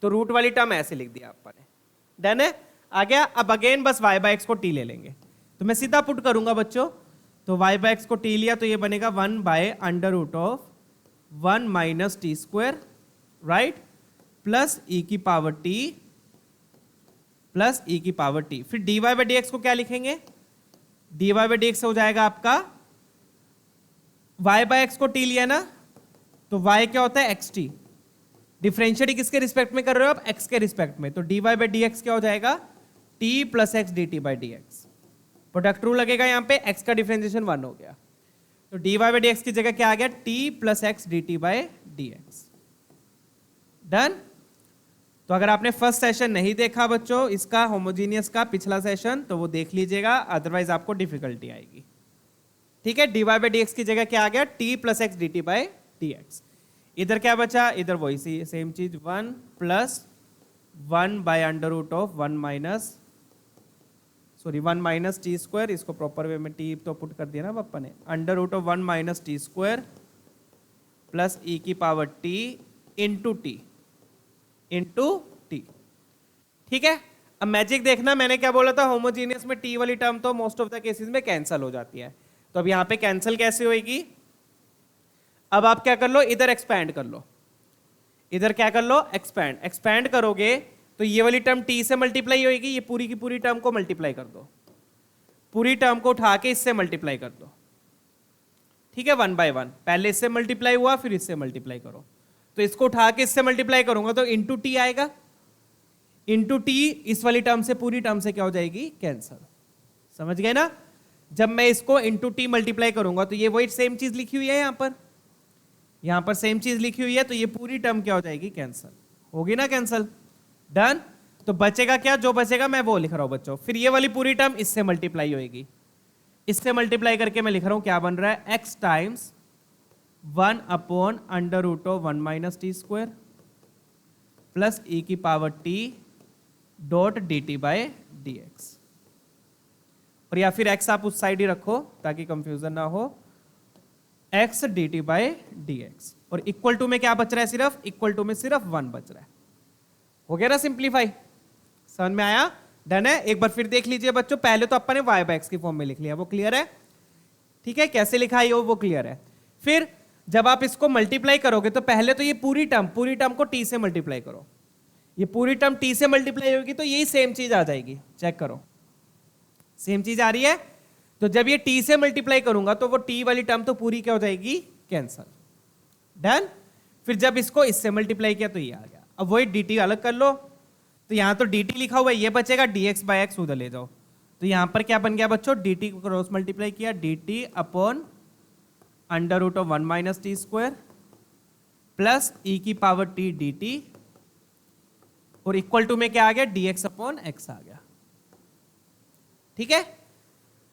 तो रूट वाली टर्म ऐसे लिख दिया आपने, डन है, आ गया। अब अगेन बस y बाय एक्स को t ले लेंगे, तो मैं सीधा पुट करूंगा बच्चों। तो y बाय एक्स को t लिया तो ये बनेगा 1 by under root of 1 minus t square right, plus e की पावर t प्लस e की पावर t। फिर dy बाय dx को क्या लिखेंगे, dy बाय dx हो जाएगा आपका, y बाय एक्स को t लिया ना, तो y क्या होता है xt, डिफरेंशिएट किसके रिस्पेक्ट में कर रहे हो आप, x के रिस्पेक्ट में, तो dy बाय dx क्या हो जाएगा, t plus x d t by d x. Product rule लगेगा यहाँ पे, x का डिफरेंशिएशन 1 हो गया, तो dy बाई dx की जगह क्या आ गया, t plus x d t by d x. Done. तो अगर आपने फर्स्ट सेशन नहीं देखा बच्चों इसका होमोजीनियस का पिछला सेशन, तो वो देख लीजिएगा, अदरवाइज आपको डिफिकल्टी आएगी। ठीक है, dy बाई डी एक्स की जगह क्या आ गया, t plus x d t by d x. इधर क्या बचा, इधर वही सेम चीज 1 plus 1 by under root of 1 minus t square, इसको प्रॉपर वे में टी तो पुट कर दिया ना पापा ने, under root of 1 minus t square plus e की पावर टी इंटू टी। ठीक है, अब मैजिक देखना, मैंने क्या बोला था, होमोजीनियस में टी वाली टर्म तो मोस्ट ऑफ द केसेस में कैंसिल हो जाती है। तो अब यहां पे कैंसिल कैसे होएगी, अब आप क्या कर लो, इधर एक्सपैंड कर लो, इधर क्या कर लो, एक्सपैंड करोगे तो ये वाली टर्म टी से मल्टीप्लाई होगी, ये पूरी की पूरी टर्म को मल्टीप्लाई कर दो, पूरी टर्म को उठा के इससे मल्टीप्लाई कर दो। ठीक है, 1 बाय 1, पहले इससे मल्टीप्लाई हुआ फिर इससे मल्टीप्लाई करो, तो इसको उठा के इससे मल्टीप्लाई करूंगा तो इंटू टी आएगा, इंटू टी इस वाली टर्म से पूरी टर्म से क्या हो जाएगी, कैंसल। समझ गए ना, जब मैं इसको इंटू टी मल्टीप्लाई करूंगा तो ये वही सेम चीज लिखी हुई है यहां पर सेम चीज लिखी हुई है, तो ये पूरी टर्म क्या हो जाएगी, कैंसल होगी ना, कैंसल, डन। तो बचेगा क्या, जो बचेगा मैं वो लिख रहा हूं बच्चों, फिर ये वाली पूरी टर्म इससे मल्टीप्लाई होगी, इससे मल्टीप्लाई करके मैं लिख रहा हूं क्या बन रहा है, x times 1 upon under root of 1 minus t square plus e की power t dot d t by d x, और या फिर x आप उस साइड ही रखो ताकि कंफ्यूजन ना हो, x D t by d x, और इक्वल टू में क्या बच रहा है, सिर्फ इक्वल टू में सिर्फ 1 बच रहा है। हो गया ना सिंप्लीफाई, समझ में आया, डन है। एक बार फिर देख लीजिए बच्चों, पहले तो अपन ने y बाई एक्स की फॉर्म में लिख लिया, वो क्लियर है। ठीक है, कैसे लिखा है वो क्लियर है। फिर जब आप इसको मल्टीप्लाई करोगे तो पहले तो ये पूरी टर्म को t से मल्टीप्लाई करो, ये पूरी टर्म t से मल्टीप्लाई होगी तो यही सेम चीज आ जाएगी, चेक करो सेम चीज आ रही है। तो जब ये t से मल्टीप्लाई करूंगा तो वो t वाली टर्म तो पूरी क्या हो जाएगी, कैंसल, डन। फिर जब इसको इससे मल्टीप्लाई किया तो ये आ गया, अब वही dt अलग कर लो, तो यहां तो dt लिखा हुआ है, ये बचेगा dx बाई एक्स उधर ले जाओ, तो यहां पर क्या बन गया बच्चों, dt को क्रॉस मल्टीप्लाई किया, dt upon under root of 1 minus t square plus e की पावर टी डी टी, और इक्वल टू में क्या आ गया, dx अपॉन एक्स आ गया। ठीक है,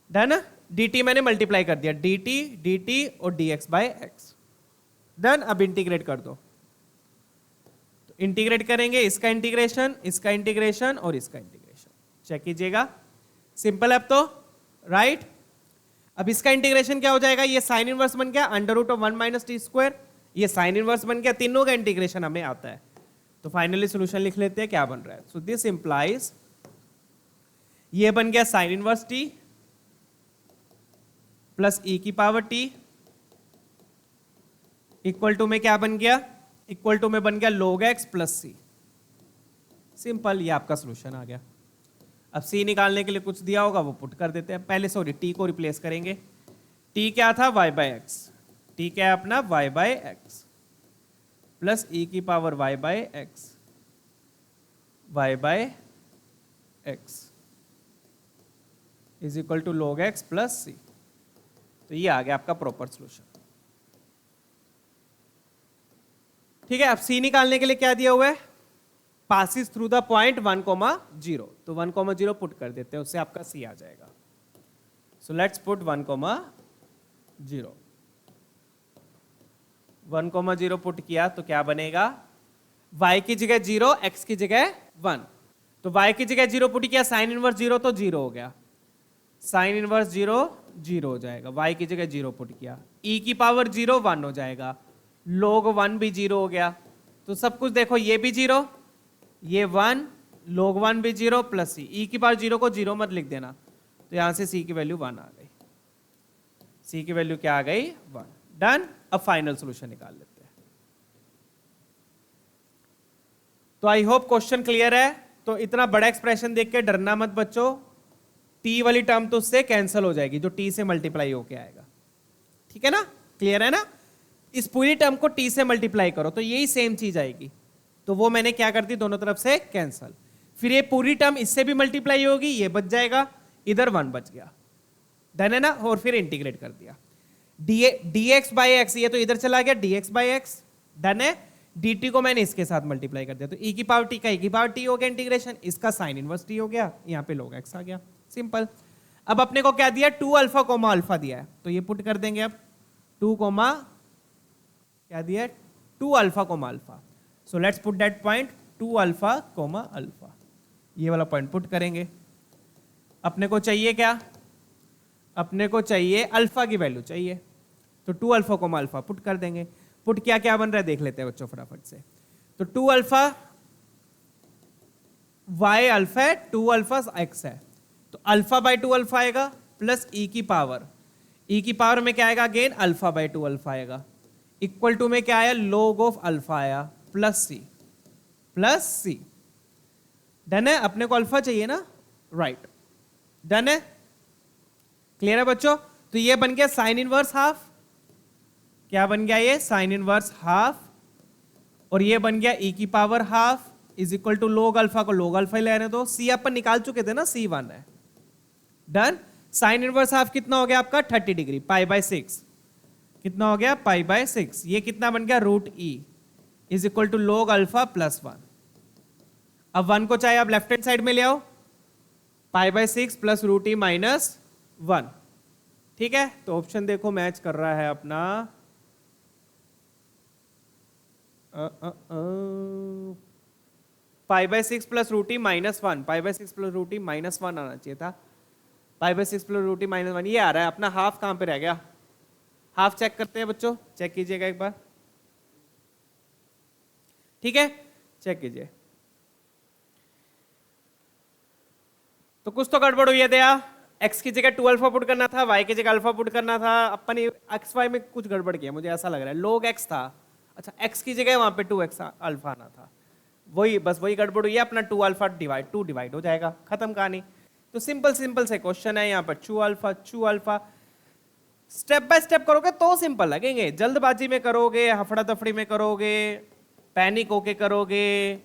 डन। dt मैंने मल्टीप्लाई कर दिया, dt और dx बाय एक्स, डन। अब इंटीग्रेट कर दो, तो इंटीग्रेट करेंगे, इसका इंटीग्रेशन, इसका इंटीग्रेशन और इसका इंटीग्रेशन, चेक कीजिएगा, सिंपल अब तो, राइट। अब इसका इंटीग्रेशन क्या हो जाएगा, ये साइन इनवर्स बन गया under root of 1 minus t square, ये साइन इनवर्स बन गया, तीनों का इंटीग्रेशन हमें आता है। तो फाइनली सॉल्यूशन लिख लेते हैं, क्या बन रहा है, सो दिस इंप्लाइज, ये बन गया sine inverse T plus e की पावर टी, इक्वल टू में क्या बन गया, इक्वल टू में बन गया log x plus c, simple, ये आपका सॉल्यूशन आ गया। अब c निकालने के लिए कुछ दिया होगा वो पुट कर देते हैं, पहले सॉरी t को रिप्लेस करेंगे, t क्या था, y बाई एक्स, t क्या है अपना, y by x plus e की power y by x, y by x is equal to log x plus c. तो ये आ गया आपका प्रॉपर सॉल्यूशन। ठीक है, अब c निकालने के लिए क्या दिया हुआ है, पासिस थ्रू द पॉइंट 1,0, तो 1,0 पुट कर देते हैं, उससे आपका c आ जाएगा। सो लेट्स पुट 1,0, 1,0 पुट किया तो क्या बनेगा, y की जगह 0, x की जगह 1, तो y की जगह 0 पुट किया, साइन इनवर्स 0 तो 0 हो गया, साइन इनवर्स 0 0 हो जाएगा, y की जगह 0 पुट किया, e की पावर 0 1 हो जाएगा, log 1 भी 0 हो गया, तो सब कुछ देखो, ये भी 0, ये 1, log 1 भी 0 प्लस c, e की पावर 0 को 0 मत लिख देना, तो यहां से c की वैल्यू 1 आ गई, c की वैल्यू क्या आ गई, 1, डन। अब फाइनल सॉल्यूशन निकाल लेते हैं। तो आई होप क्वेश्चन क्लियर है। तो इतना बड़ा एक्सप्रेशन देख के डरना मत बच्चों, t वाली टर्म तो उससे कैंसिल हो जाएगी, जो t से मल्टीप्लाई होके आएगा, ठीक है ना, क्लियर है ना। इस पूरी टर्म को t से मल्टीप्लाई करो तो यही सेम चीज आएगी, तो वो मैंने क्या कर दी, दोनों तरफ से कैंसिल, फिर ये पूरी टर्म इससे भी मल्टीप्लाई होगी, ये बच जाएगा, इधर 1 बच गया, डन है ना, और फिर इंटीग्रेट कर दिया, dx बाई एक्स, ये तो इधर चला गया, dx बाई एक्स, डन है, dt को मैंने इसके साथ मल्टीप्लाई कर दिया, तो e की पावर t का e की पावर t हो गया इंटीग्रेशन, इसका साइन इनवर्स t हो गया, यहाँ पे log x आ गया, सिंपल। अब अपने को क्या दिया, 2 अल्फा कोमा अल्फा दिया है, तो ये पुट कर देंगे अब 2 कोमा क्या दिया है, 2 alpha coma alpha. So let's put that point 2 alpha coma alpha, ये वाला पॉइंट पुट करेंगे। अपने को चाहिए क्या, अपने को चाहिए अल्फा की वैल्यू चाहिए, तो 2 अल्फा कोमा अल्फा पुट कर देंगे। पुट क्या क्या बन रहा है देख लेते हैं बच्चों फटाफट से। तो 2 अल्फा y अल्फा है, 2 अल्फा x है, तो अल्फा बाई 2 अल्फा आएगा प्लस e की पावर में क्या आएगा, अगेन अल्फा बाई 2 अल्फा आएगा, इक्वल टू में क्या आया, log ऑफ अल्फा आया प्लस सी। डन है, अपने को अल्फा चाहिए ना, राइट, डन है, क्लियर है बच्चों। तो ये बन गया साइन इनवर्स हाफ, क्या बन गया ये, साइन इनवर्स हाफ, और ये बन गया e की power half is equal to log alpha को log अल्फा ले आने दो, c अपन निकाल चुके थे ना, c1 है, डन। साइन इनवर्स हाफ कितना हो गया आपका 30 डिग्री, पाई बाय 6, कितना हो गया पाई बाय 6, ये कितना बन गया root e is equal to log alpha plus 1। अब 1 को चाहे आप लेफ्ट हैंड साइड में ले आओ, pi by 6 plus root e minus 1, ठीक है। तो ऑप्शन देखो मैच कर रहा है अपना pi by 6 plus root e minus 1, pi by 6 plus root e minus 1 आना चाहिए था, pi by 6 plus root e minus 1 ये आ रहा है अपना। हाफ कहां पे रह गया, हाफ चेक करते हैं बच्चों, चेक कीजिएगा एक बार, ठीक है, चेक कीजिए। तो कुछ तो गड़बड़ हुई है दया, x की जगह 2 अल्फा पुट करना था, y की जगह अल्फा पुट करना था, अपन एक्स वाई में कुछ गड़बड़ किया, मुझे ऐसा लग रहा है, log x था, अच्छा x की जगह वहां पे 2x अल्फा आना था, वही बस वही गड़बड़ हुई है, अपना 2 अल्फा डिवाइड हो जाएगा, खत्म कहानी। तो सिंपल से क्वेश्चन है यहाँ पर, चू अल्फा। स्टेप बाय स्टेप करोगे तो सिंपल लगेंगे, जल्दबाजी में करोगे, हफड़ा दफड़ी में करोगे, पैनिक होके करोगे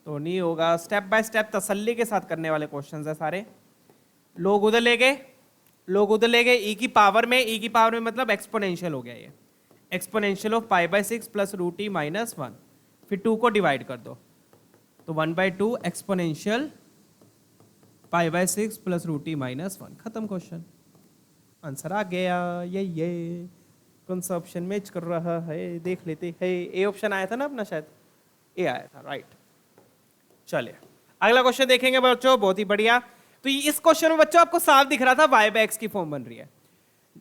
तो नहीं होगा। स्टेप बाय स्टेप तसल्ली के साथ करने वाले क्वेश्चंस है सारे। लोग उधर ले गए e की पावर में मतलब एक्सपोनेंशियल हो गया, ये exponential of pi by 6 plus root e minus 1, फिर 2 को डिवाइड कर दो, तो 1/2 exponential pi by 6 plus root e minus 1, खत्म क्वेश्चन, आंसर आ गया। ये कौन सा ऑप्शन मैच कर रहा है देख लेते हैं। ए ऑप्शन आया था ना अपना, शायद ए आया था, राइट। चलिए अगला क्वेश्चन देखेंगे बच्चों, बहुत ही बढ़िया। तो इस क्वेश्चन में बच्चों आपको साफ दिख रहा था y बाय x की फॉर्म बन रही है,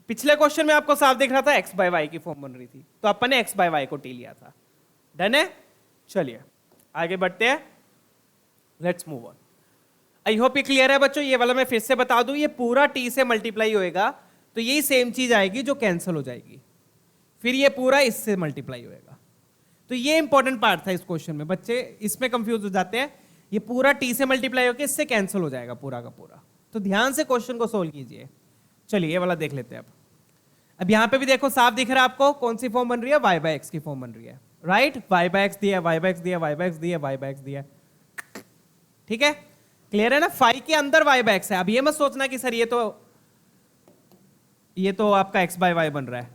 पिछले क्वेश्चन में आपको साफ दिख रहा था x बाय y की फॉर्म बन रही थी, तो अपन ने x बाय y को टी लिया था, डन है। चलिए आगे बढ़ते हैं, let's move on. I hope ये क्लियर है बच्चों। ये वाला मैं फिर से बता दूं, ये पूरा t से मल्टीप्लाई होएगा तो यही सेम चीज आएगी जो कैंसिल हो जाएगी, फिर ये पूरा इससे मल्टीप्लाई होएगा। तो ये इंपॉर्टेंट पार्ट था इस क्वेश्चन में, बच्चे इसमें कंफ्यूज हो जाते हैं, ये पूरा t से मल्टीप्लाई होकर इससे कैंसिल हो जाएगा पूरा का पूरा, तो ध्यान से क्वेश्चन को सोल्व कीजिए। चलिए ये वाला देख लेते हैं अब यहां पे भी देखो साफ दिख रहा है आपको कौन सी फॉर्म बन रही है, y बाय x की फॉर्म बन रही है, राइट। y बाय x दिया, y बाय x दिया, y बाय x दिया, y बाय x दिया, ठीक है, क्लियर है ना। फाई के अंदर y बाय x है। अब ये मत सोचना कि सर ये तो आपका x बाय y बन रहा है,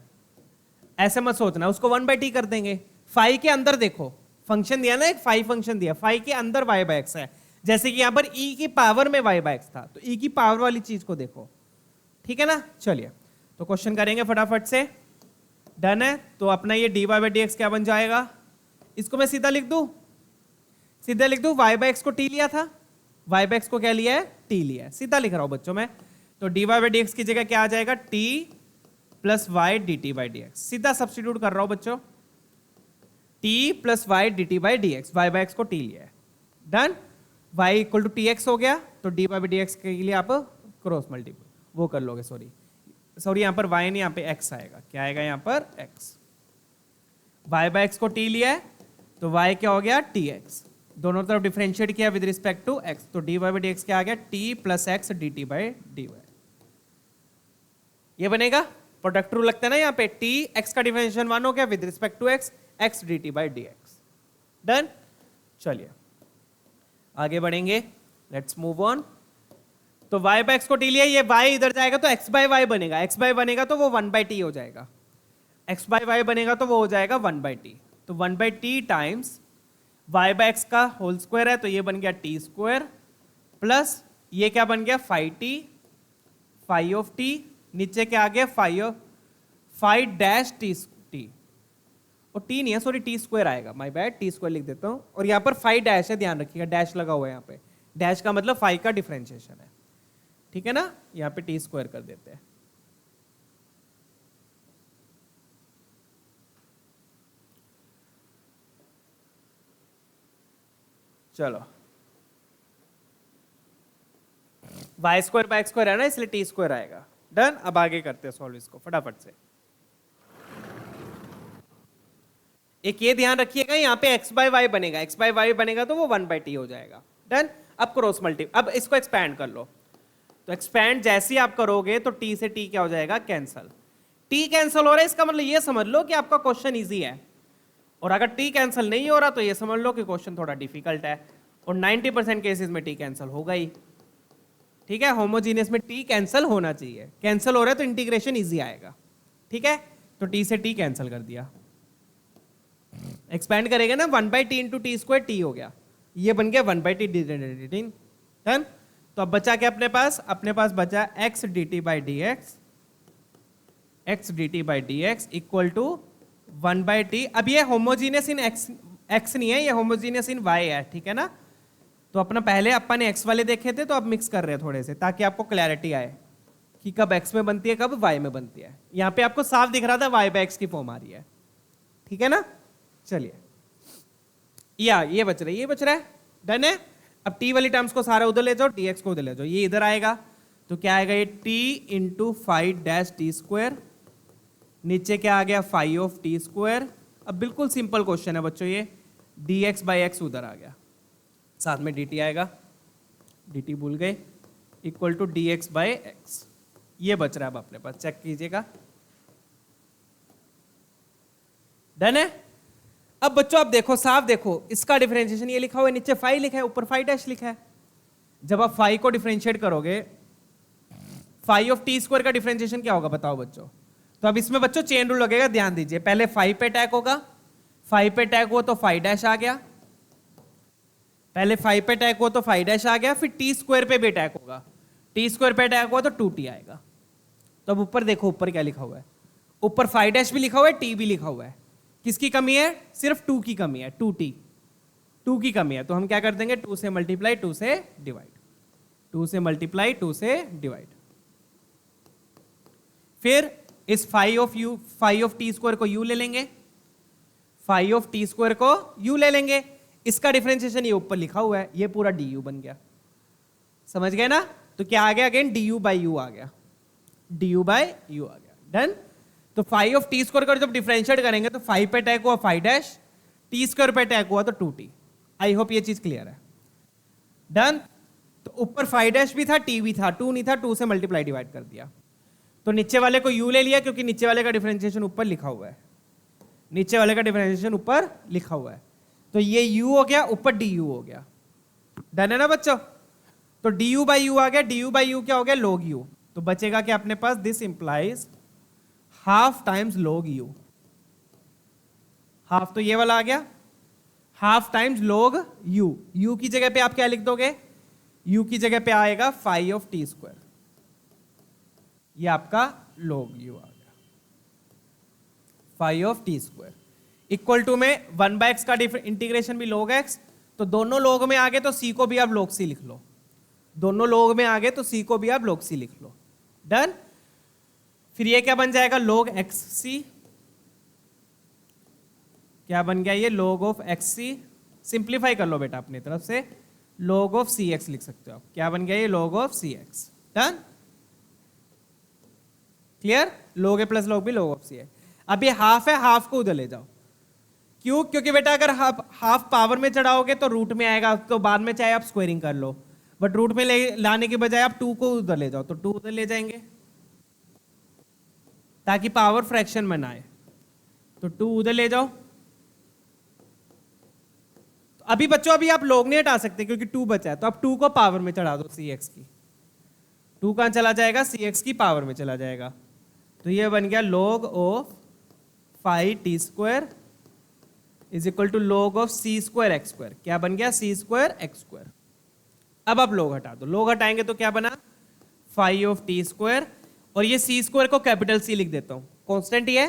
ऐसे मत सोचना, उसको 1/t कर देंगे। फाई के अंदर देखो फंक्शन दिया ना, एक फाई फंक्शन दिया, फाई के अंदर y बाय x है, जैसे कि यहां पर e की पावर में y बाय x था, तो e की पावर वाली चीज को देखो, ठीक है ना। चलिए तो क्वेश्चन करेंगे फटाफट से, डन है। तो अपना ये dy बाय dx क्या बन जाएगा, इसको मैं सीधा लिख दूं y बाय x को t लिया था, y बाय x को क्या लिया है, t लिया है, सीधा लिख रहा हूं बच्चों मैं। तो dy बाय dx की जगह क्या आ जाएगा, t plus y dt by dx, सीधा सब्स्टिट्यूट कर रहा हूं बच्चों, t plus y dt by dx, y bye x को t लिया है, done. y equal to tx हो गया, तो dy बाय dx के लिए आप क्रॉस मल्टीपल वो कर लोगे, सॉरी यहाँ पर y नहीं, यहाँ पे x आएगा, क्या आएगा यहाँ पर x, y बाय x को t लिया है, तो y क्या हो गया tx, दोनों तरफ डिफरेंशिएट किया विद रिस्पेक्ट टू x, तो dy बाय dx क्या आ गया, t plus x dt by dy, ये बनेगा। प्रोडक्ट रूल लगता है ना यहाँ पे, t x का डिफरेंशिएशन 1 हो गया with respect to x, x dt by dx, done. चलिए आगे बढ़ेंगे, लेट्स मूव ऑन। तो y बाय x को t लिया, ये y इधर जाएगा तो x बाय y बनेगा, x बाय बनेगा तो वो 1/t हो जाएगा, x बाय y बनेगा तो वो हो जाएगा 1/t, तो 1/t टाइम्स y/x का होल स्क्वायर है, तो ये बन गया t स्क्वायर प्लस ये क्या बन गया फाई ऑफ t, नीचे क्या आ गया फाई डैश टी, और t नहीं है सॉरी टी स्क्वायर आएगा, माय बैड, टी स्क्वायर लिख देता हूं। और यहाँ पर फाई डैश है, ध्यान रखिएगा डैश लगा हुआ है यहाँ पे, डैश का मतलब फाई का डिफरेंशिएशन है, ठीक है ना। यहाँ पे टी स्क्वायर कर देते हैं। चलो y square by x square है ना, इसलिए टी स्क्वायर आएगा। डन। अब आगे करते हैं सॉल्व इसको फटाफट से। एक ये ध्यान रखिएगा यहाँ पे x बाय वाई बनेगा, x बाय वाई बनेगा तो वो 1/t हो जाएगा। डन। अब क्रॉस मल्टी, अब इसको एक्सपैंड कर लो, तो एक्सपैंड जैसे ही आप करोगे तो t से t क्या हो जाएगा कैंसल, t कैंसल हो रहा है, इसका मतलब ये समझ लो कि आपका क्वेश्चन इजी है। और अगर t कैंसल नहीं हो रहा तो ये समझ लो कि क्वेश्चन थोड़ा डिफिकल्ट है, और 90% केसेस में t कैंसल होगा ही, ठीक है। होमोजीनियस में t कैंसल होना चाहिए, कैंसल हो रहा है तो इंटीग्रेशन इजी आएगा, ठीक है। तो t से t कैंसल कर दिया, एक्सपैंड करेगा ना 1/t into T square, t हो गया, ये बन गया 1/t डन। तो अब बचा क्या अपने पास बचा x dt by d x equal to 1/t। अब ये होमोजीनियस इन x नहीं है, ये होमोजीनियस इन y है, ठीक है ना। तो अपना पहले अपन ने x वाले देखे थे, तो अब मिक्स कर रहे हैं थोड़े से, ताकि आपको क्लैरिटी आए कि कब x में बनती है कब y में बनती है। यहाँ पे आपको साफ दिख रहा था y/x की फॉर्म आ रही है, ठीक है ना। चलिए ये बच रहा है, डन है। अब t वाली टर्म्स को सारा उधर ले जाओ, dx को उधर ले जाओ, ये इधर आएगा, तो क्या आएगा ये t into phi dash t square, नीचे क्या आ गया फाई ऑफ टी स्क्वायर। अब बिल्कुल सिंपल क्वेश्चन है बच्चों, ये dx बाई एक्स उधर आ गया, साथ में dt आएगा, dt भूल गए, equal to dx by x. ये बच रहा है अब अपने पास, चेक कीजिएगा, डन है। अब बच्चों आप देखो, साफ देखो, इसका डिफरेंशिएशन ये लिखा हुआ है, नीचे फाई लिखा है, ऊपर फाई डैश लिखा है। जब आप फाई को डिफरेंशिएट करोगे, फाई ऑफ टी स्क्वायर का डिफरेंशिएशन क्या होगा बताओ बच्चों। तो अब इसमें बच्चों चेन रूल लगेगा, ध्यान दीजिए। पहले फाई पे अटैक होगा, फाई पे अटैक हुआ तो फाई डैश आ गया, पहले फाई पे अटैक हुआ तो फाई डैश आ गया, फिर टी स्क्वायर पे भी अटैक होगा, टी स्क्वायर पे अटैक हुआ तो 2t आएगा। तो अब ऊपर देखो, ऊपर क्या लिखा हुआ है, ऊपर फाई डैश भी लिखा हुआ है, टी भी लिखा हुआ है। किसकी कमी है, सिर्फ 2 की कमी है, 2t, 2 की कमी है। तो हम क्या कर देंगे, 2 से मल्टीप्लाई 2 से डिवाइड, 2 से मल्टीप्लाई 2 से डिवाइड। फिर इस फाई ऑफ टी स्क्वायर को u ले लेंगे, फाई ऑफ टी स्क्वायर को u ले लेंगे, इसका डिफरेंशिएशन ये ऊपर लिखा हुआ है, ये पूरा du बन गया, समझ गए ना। तो क्या आ गया अगेन, du बाई u आ गया, du बाई u आ गया, डन। तो फाई ऑफ टी स्क्वायर का जब डिफरेंशिएट करेंगे तो फाई पे अटैक हुआ फाई डैश, टी स्क्वायर पे अटैक हुआ तो 2t। आई होप ये चीज क्लियर है, डन। तो ऊपर फाई डैश भी था, टी भी था, 2 नहीं था, 2 से मल्टीप्लाई डिवाइड कर दिया। तो नीचे वाले को u ले लिया, क्योंकि नीचे वाले का डिफरेंशिएशन ऊपर लिखा हुआ है, नीचे वाले का डिफरेंशिएशन ऊपर लिखा हुआ है, तो ये u हो गया, ऊपर du हो गया, डन है ना बच्चों। तो du बाई u आ गया, du बाई u क्या हो गया, log u। तो बचेगा क्या अपने पास, this implies half times log u, half तो ये वाला आ गया, half times log u। u की जगह पे आप क्या लिख दोगे, u की जगह पे आएगा फाई ऑफ टी स्क्वायर, ये आपका log u आ गया, phi of t square equal to में 1/x का इंटीग्रेशन भी log x, तो दोनों log में आ गए तो c को भी आप log c लिख लो, दोनों log में आ गए तो c को भी आप log c लिख लो, डन। फिर ये क्या बन जाएगा, log xc, क्या बन गया ये, log ऑफ xc। सिंप्लीफाई कर लो बेटा अपनी तरफ से, log ऑफ cx लिख सकते हो आप, क्या बन गया ये, log of cx, done, clear. log a plus log b log of c है। अब ये हाफ है, हाफ को उधर ले जाओ, क्यों, क्योंकि बेटा अगर हाफ पावर में चढ़ाओगे तो रूट में आएगा, तो बाद में चाहे आप स्क्वायरिंग कर लो, बट रूट में लाने के बजाय आप 2 को उधर ले जाओ, तो 2 उधर ले जाएंगे ताकि पावर फ्रैक्शन में ना आए, तो 2 उधर ले जाओ। तो अभी बच्चों अभी आप log नहीं हटा सकते क्योंकि 2 बचा है, तो अब 2 को पावर में चढ़ा दो cx की, 2 कहां चला जाएगा, cx की पावर में चला जाएगा, तो ये बन गया log of phi t square is equal to log of c square x square. क्या बन गया? C square x square. अब आप log हटा दो, log हटाएंगे तो क्या बना? फाइव ऑफ टी स्क्वायर, और ये सी स्क्वायर को कैपिटल सी लिख देता हूं, कांस्टेंट ही है,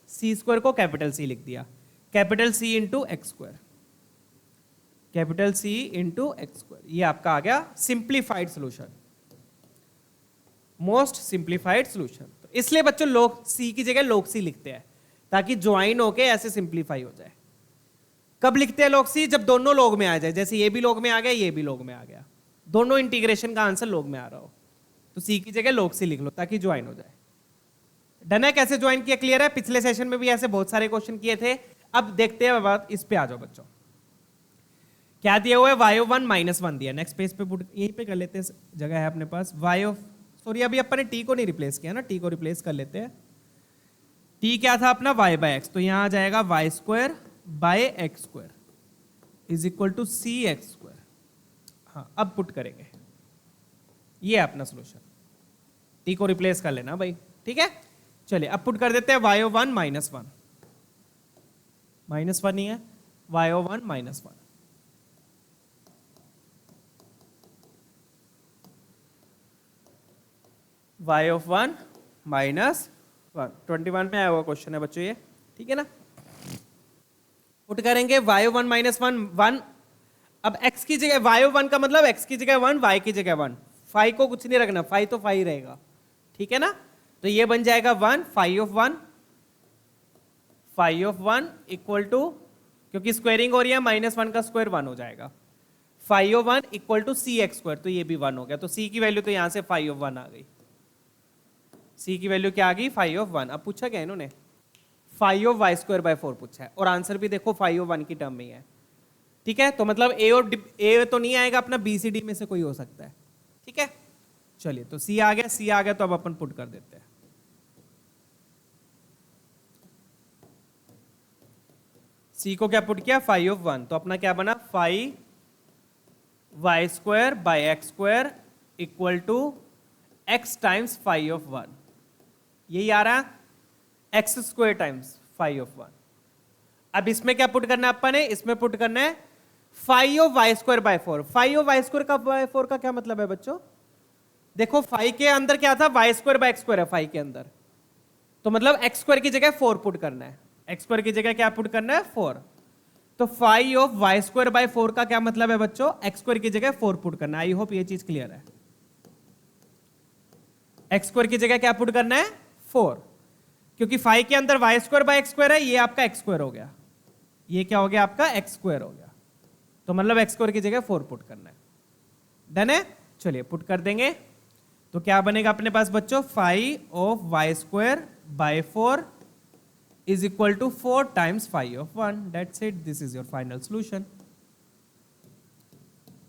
सी स्क्वायर को कैपिटल सी लिख दिया, capital c into x square, capital c into x square. ये आपका आ गया simplified solution, most simplified solution. तो इसलिए बच्चों log सी की जगह log सी लिखते हैं ताकि ज्वाइन होके ऐसे सिंप्लीफाई हो जाए। कब लिखते हैं log सी? जब दोनों log में आ जाए, जैसे ये भी log में आ गया, ये भी log में आ गया, दोनों इंटीग्रेशन का आंसर log में आ रहा हो, तो सी की जगह log सी लिख लो ताकि ज्वाइन हो जाए। डन है? कैसे ज्वाइन किया क्लियर है? पिछले सेशन में भी ऐसे बहुत सारे क्वेश्चन किए थे। अब देखते हैं बात, इस पे आ जाओ बच्चों। क्या दिया हुआ है? y ऑफ 1 माइनस 1 दिया। नेक्स्ट पेज पे पुट, यहीं पे कर लेते हैं, जगह है अपने पास। y ऑफ, सॉरी अभी अपन ने t को नहीं रिप्लेस किया ना, t को रिप्लेस कर लेते हैं। t क्या था अपना? y बाय एक्स, तो यहां आ जाएगा y square by x square is equal to c x square. हाँ, अब पुट करेंगे, ये अपना सोल्यूशन। t को रिप्लेस कर लेना भाई, ठीक है। चलिए अब पुट कर देते हैं y ऑफ 1 माइनस 1, माइनस 1 ही है, y of 1 minus 1, y of 1 minus 1, 21 में आया हुआ क्वेश्चन है बच्चों ये, ठीक है ना। पुट करेंगे y ऑफ 1 माइनस 1, 1। अब x की जगह, y ऑफ 1 का मतलब x की जगह 1, y की जगह 1, फाई को कुछ नहीं रखना, फाई तो फाई रहेगा, ठीक है ना। तो ये बन जाएगा 1, phi of 1, phi of 1 equal to, क्योंकि स्क्वायरिंग हो रही है, माइनस 1 का स्क्वायर 1 हो जाएगा, phi of 1 equal to c x square, तो ये भी 1 हो गया। तो c की वैल्यू तो यहां से फाई ऑफ 1 आ गई, c की वैल्यू क्या आ गई? Phi of 1। अब पूछा क्या इन्होंने? Phi of y square by 4 पूछा है, और आंसर भी देखो फाई ऑफ 1 की टर्म में ही है, ठीक है। तो मतलब a और a तो नहीं आएगा अपना, b सी डी में से कोई हो सकता है, ठीक है। चलिए तो c आ गया, c आ गया, तो अब अपन पुट कर देते हैं। c को क्या पुट किया? फाई ऑफ 1, तो अपना क्या बना? Phi y square by x square equal to x times phi of 1, यही आ रहा है, x square times phi of 1। अब इसमें क्या पुट करना है अपन ने? इसमें पुट करना है phi of y square by 4। Phi of y square का बाय 4 का क्या मतलब है बच्चों? देखो फाई के अंदर क्या था? Y square by x square है फाई के अंदर, तो मतलब एक्स स्क्वायर की जगह 4 पुट करना है, एक्स स्क्वायर की जगह क्या पुट करना है? 4। तो phi of y square by 4 का क्या मतलब है बच्चों? एक्स स्क्वायर की जगह 4 पुट करना है। आई होप ये चीज क्लियर है। एक्स स्क्वायर की जगह क्या पुट करना है? 4, क्योंकि फाई के अंदर y square by x square है, ये आपका एक्स स्क्वायर हो गया, ये क्या हो गया आपका? एक्स स्क्वायर हो गया, तो मतलब एक्स स्क्वायर की जगह 4 पुट करना है। डन है? चलिए पुट कर देंगे, तो क्या बनेगा अपने पास बच्चों? Phi of y square by 4 is equal to 4 times phi of 1। That's it, this is your final solution.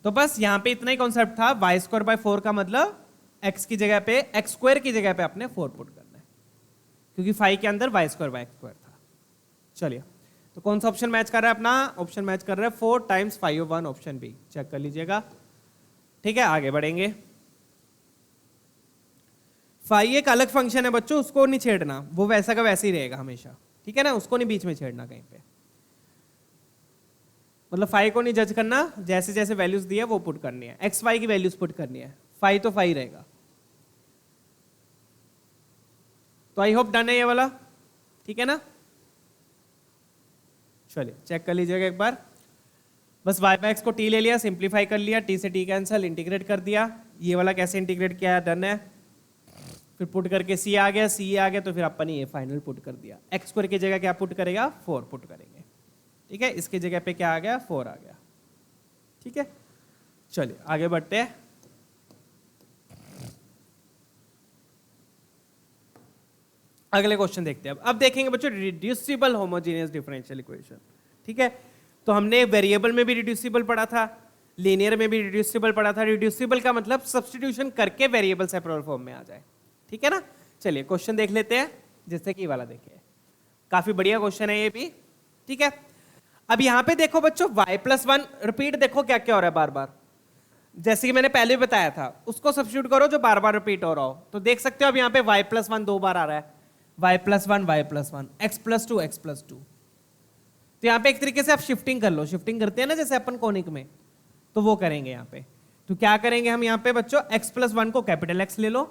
तो बस यहां पे इतना ही कॉन्सेप्ट था, वाई स्क्वायर बाय 4 का मतलब एक्स की जगह पे, एक्स स्क्वायर की जगह पे अपने 4 पुट करना है, क्योंकि फाई के अंदर y square by x square था। चलिए तो कौन सा ऑप्शन मैच कर रहा है? अपना ऑप्शन मैच कर रहा है 4 times phi of 1, option B, check कर लीजिएगा, ठीक है। आगे बढ़ेंगे। फाई एक अलग फंक्शन है बच्चों, उसको नहीं छेड़ना, वो वैसा का वैसे ही रहेगा हमेशा, ठीक है ना, उसको नहीं बीच में छेड़ना कहीं पे, मतलब फाई को नहीं जज करना, जैसे जैसे वैल्यूज दी है वो पुट करनी है, एक्स वाई की वैल्यूज पुट करनी है, फाई तो फाई रहेगा। तो आई होप डन है ये वाला, ठीक है ना। चलिए चेक कर लीजिएगा एक बार, बस वाई बाय एक्स को टी ले लिया, सिंप्लीफाई कर लिया, टी से टी कैंसिल, इंटीग्रेट कर दिया, ये वाला कैसे इंटीग्रेट किया है? डन है। फिर पुट करके सी आ गया, सी आ गया, तो फिर अपन ने ये फाइनल पुट कर दिया। एक्स स्क्वायर की जगह क्या पुट करेगा? 4 पुट करेंगे, ठीक है। इसकी जगह पे क्या आ गया? 4 आ गया, ठीक है। चलिए आगे बढ़ते हैं। अगले क्वेश्चन देखते हैं। अब देखेंगे बच्चों रिड्यूसिबल होमोजेनियस डिफरेंशियल इक्वेशन, ठीक है। तो हमने वेरिएबल में भी रिड्यूसिबल पढ़ा था, लीनियर में भी रिड्यूसिबल पढ़ा था। रिड्यूसिबल का मतलब सब्स्टिट्यूशन करके वेरिएबल सेपरेबल फॉर्म में आ जाए, ठीक है ना। चलिए क्वेश्चन देख लेते हैं, जैसे कि वाला देखिए, काफी बढ़िया क्वेश्चन है ये भी, ठीक है। अब यहां पे देखो बच्चों y+1 रिपीट, देखो क्या क्या हो रहा है बार बार, जैसे कि मैंने पहले भी बताया था, उसको सब्स्टिट्यूट करो जो बार बार रिपीट हो रहा हो। तो देख सकते हो अब यहाँ पे y+1 2 बार आ रहा है, y+1 y+1, x+2 x+2, तो यहाँ पे एक तरीके से आप शिफ्टिंग कर लो, शिफ्टिंग करते हैं ना जैसे अपन कोनिक में, तो वो करेंगे यहाँ पे। तो क्या करेंगे हम यहाँ पे बच्चों, x+1 को कैपिटल X ले लो,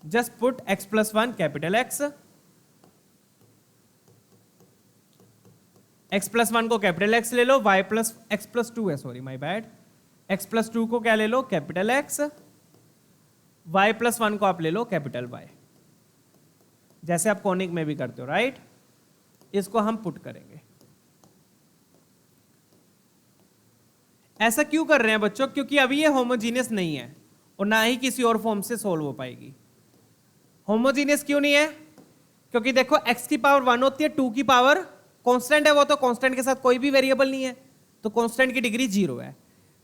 just put x+1 capital X, x+1 को कैपिटल X ले लो, x+2 है, सॉरी माय बैड, x+2 को क्या ले लो, कैपिटल X, y+1 को आप ले लो कैपिटल Y, जैसे आप कोनिक में भी करते हो, राइट। इसको हम पुट करेंगे। ऐसा क्यों कर रहे हैं बच्चों, क्योंकि अभी ये होमोजीनियस नहीं है और ना ही किसी और फॉर्म से सोल्व हो पाएगी। होमोजीनियस क्यों नहीं है, क्योंकि देखो x की पावर 1 होती है, 2 की पावर कांस्टेंट है, वो तो कांस्टेंट के साथ कोई भी वेरिएबल नहीं है, तो कांस्टेंट की डिग्री 0 है,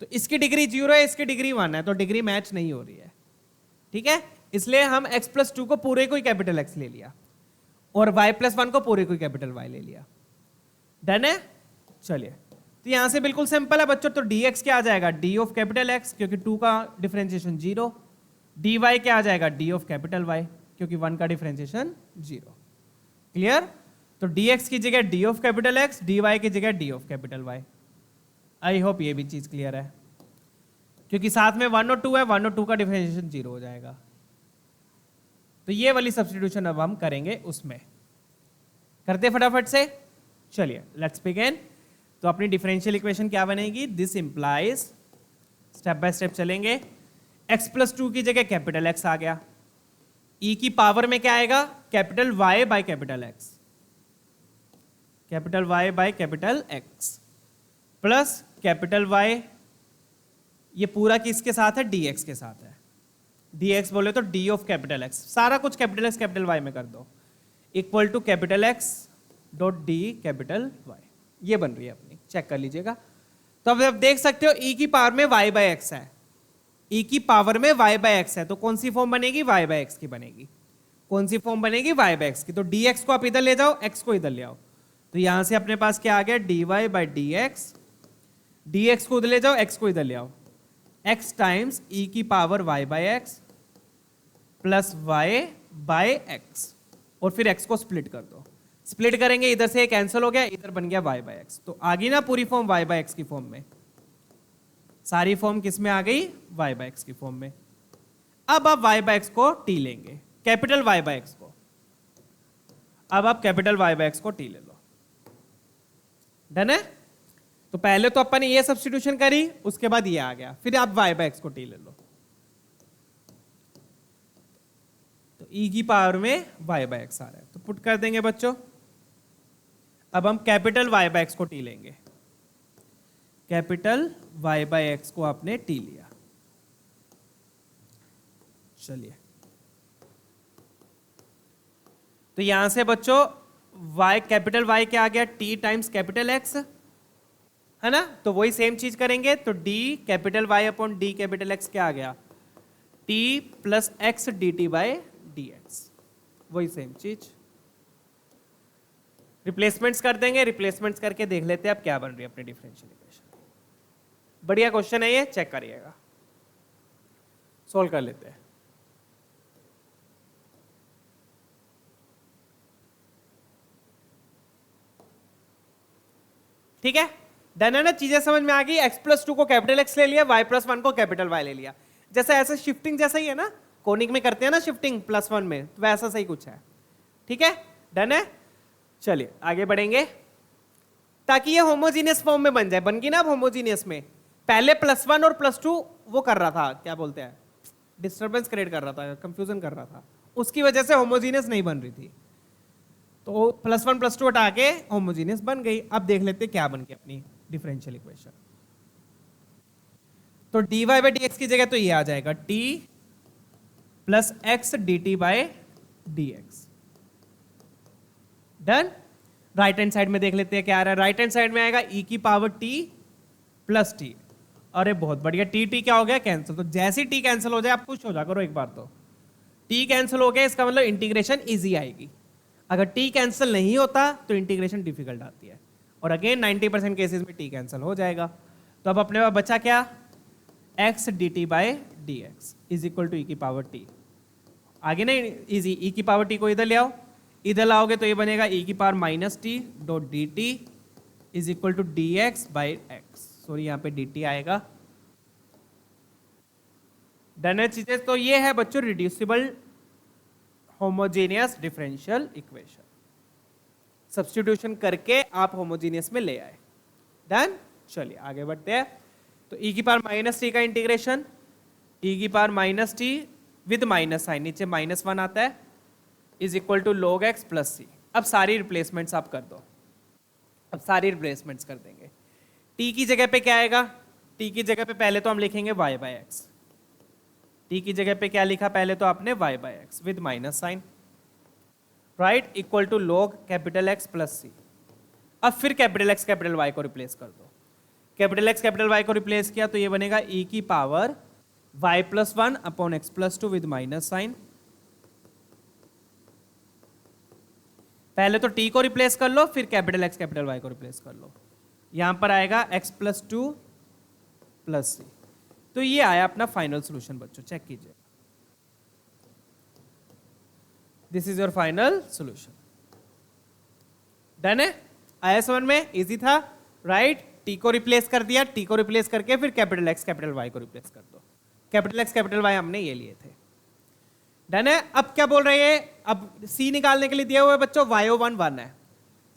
तो इसकी डिग्री 0 है, इसकी डिग्री 1 है, तो डिग्री मैच नहीं हो रही है, ठीक है। इसलिए हम x+2 को पूरे को ही कैपिटल X ले लिया और y+1 को पूरे को ही कैपिटल Y ले लिया। डन है। चलिए, तो यहां से बिल्कुल सिंपल है बच्चों, तो dx क्या आ जाएगा, d ऑफ कैपिटल X, क्योंकि 2 का डिफरेंशिएशन 0, dy क्या आ जाएगा, d ऑफ कैपिटल Y, क्योंकि 1 का डिफरेंशिएशन 0। क्लियर। तो dx की जगह d of capital X, dy की जगह d of capital Y। I hope ये भी चीज क्लियर है, क्योंकि साथ में 1 और 2 है, 1 और 2 का डिफरेंशिएशन 0 हो जाएगा। तो ये वाली सब्स्टिट्यूशन अब हम करेंगे, उसमें करते फटाफट से। चलिए लेट्स बिगिन। तो अपनी डिफरेंशियल इक्वेशन क्या बनेगी, this implies, step by step चलेंगे, x+2 की जगह कैपिटल X आ गया, e की पावर में क्या आएगा, capital Y by capital X, capital Y by capital X plus capital Y, ये पूरा किसके साथ है, dx के साथ है, dx बोले तो d ऑफ कैपिटल X, सारा कुछ कैपिटल X कैपिटल Y में कर दो, equal to capital X dot d capital Y। ये बन रही है अपनी, चेक कर लीजिएगा। तो अब आप देख सकते हो e की पावर में y बाय x है, e की पावर में y बाय x है, तो कौन सी फॉर्म बनेगी, y बाय x की बनेगी। कौन सी फॉर्म बनेगी, y बाय x की। तो dx को आप इधर ले जाओ, x को इधर ले आओ, तो यहां से अपने पास क्या आ गया, dy बाय dx, dx को उधर ले जाओ, x को इधर ले आओ, x टाइम्स e की power y bye x plus y bye x, और फिर x को स्प्लिट कर दो। स्प्लिट करेंगे, इधर से कैंसिल हो गया, इधर बन गया y बाय x, तो आ गई ना पूरी फॉर्म y बाय x की फॉर्म में, सारी फॉर्म किस में आ गई, y बाय x की फॉर्म में। अब आप y बाय x को t लेंगे, कैपिटल y बाय x को, अब आप कैपिटल y बाय x को t ले लो। डन है। तो पहले तो अपन ने ये सब्स्टिट्यूशन करी, उसके बाद ये आ गया, फिर आप y बाय x को t ले लो, तो e की पावर में y बाय x आ रहा है, तो पुट कर देंगे बच्चों। अब हम कैपिटल y बाय x को t लेंगे, कैपिटल y बाय x को आपने t लिया। चलिए, तो यहां से बच्चों y कैपिटल Y क्या आ गया, t टाइम्स कैपिटल X, है ना। तो वही सेम चीज करेंगे, तो d capital Y upon d capital X क्या आ गया, t plus x dt by dx, वही सेम चीज। रिप्लेसमेंट्स कर देंगे, रिप्लेसमेंट्स करके देख लेते हैं अब क्या बन रही है अपनी डिफरेंशियल इक्वेशन। बढ़िया क्वेश्चन है ये, चेक करिएगा, सोल्व कर लेते हैं। ठीक है, डन है ना, चीजें समझ में आ गई। x+2 को कैपिटल X ले लिया, y+1 को कैपिटल Y ले लिया, जैसे ऐसे शिफ्टिंग जैसा ही है ना, कोनिक में करते हैं ना शिफ्टिंग +1 में, तो वैसा सही कुछ है। ठीक है, डन है। चलिए आगे बढ़ेंगे, ताकि ये होमोजीनियस फॉर्म में बन जाए। बन गई ना अब होमोजीनियस में, पहले +1 और +2 वो कर रहा था, क्या बोलते हैं, डिस्टर्बेंस क्रिएट कर रहा था, कंफ्यूजन कर रहा था, उसकी वजह से होमोजीनियस नहीं बन रही थी। तो +1 +2 हटा के होमोजीनियस बन गई। अब देख लेते हैं क्या बन गई अपनी डिफरेंशियल इक्वेशन। तो dy बाय dx की जगह तो ये आ जाएगा t plus x dt by dx। Done. Right hand side में देख लेते हैं क्या आ रहा है। राइट हैंड साइड में आएगा e की पावर t प्लस t। अरे बहुत बढ़िया, t क्या हो गया, कैंसिल। तो जैसे ही t कैंसिल हो जाए आप खुश हो जा करो एक बार, तो t कैंसिल हो गया, इसका मतलब इंटीग्रेशन इजी आएगी। अगर t कैंसिल नहीं होता तो इंटीग्रेशन डिफिकल्ट आती है, और अगेन 90% केसेस में t कैंसिल हो जाएगा। तो अब अपने पास बचा क्या, x dt by dx is equal to e की पावर t। आगे ना इजी, e की पावर t को इधर ले आओ, इधर लाओगे तो ये बनेगा e की power minus t dot dt is equal to d x by x, sorry यहाँ पे डी टी आएगा। डन है चीजें। तो ये है बच्चों reducible homogeneous differential equation. Substitution करके आप होमोजेनियस में ले आए। डन। चलिए आगे बढ़ते हैं। तो e की पावर माइनस टी का इंटीग्रेशन, e की power minus t with minus sign, नीचे -1 आता है, is equal to log x plus c. अब सारी रिप्लेसमेंट्स आप कर दो, अब सारी रिप्लेसमेंट्स कर देंगे। t की जगह पे क्या आएगा, t की जगह पे पहले तो हम लिखेंगे y बाई एक्स। t की जगह पे क्या लिखा पहले तो आपने y by x with minus sign, right, equal to log capital x plus c. अब फिर कैपिटल x कैपिटल y को रिप्लेस कर दो। कैपिटल x कैपिटल y को रिप्लेस किया तो ये बनेगा e की power y plus 1 upon x plus 2 with minus sign. पहले तो t को रिप्लेस कर लो, फिर कैपिटल x कैपिटल y को रिप्लेस कर लो। यहां पर आएगा x प्लस 2 प्लस सी। तो ये आया अपना फाइनल सॉल्यूशन बच्चों, चेक कीजिए। This is your final solution. Done है, आया समझ में, इजी था, राइट। टी को रिप्लेस कर दिया, टी को रिप्लेस करके फिर कैपिटल एक्स कैपिटल वाई को रिप्लेस कर दो। कैपिटल एक्स कैपिटल वाई हमने ये लिए थे। डन है। अब क्या बोल रहे हैं, अब सी निकालने के लिए दिया हुआ है बच्चों y01 1 है।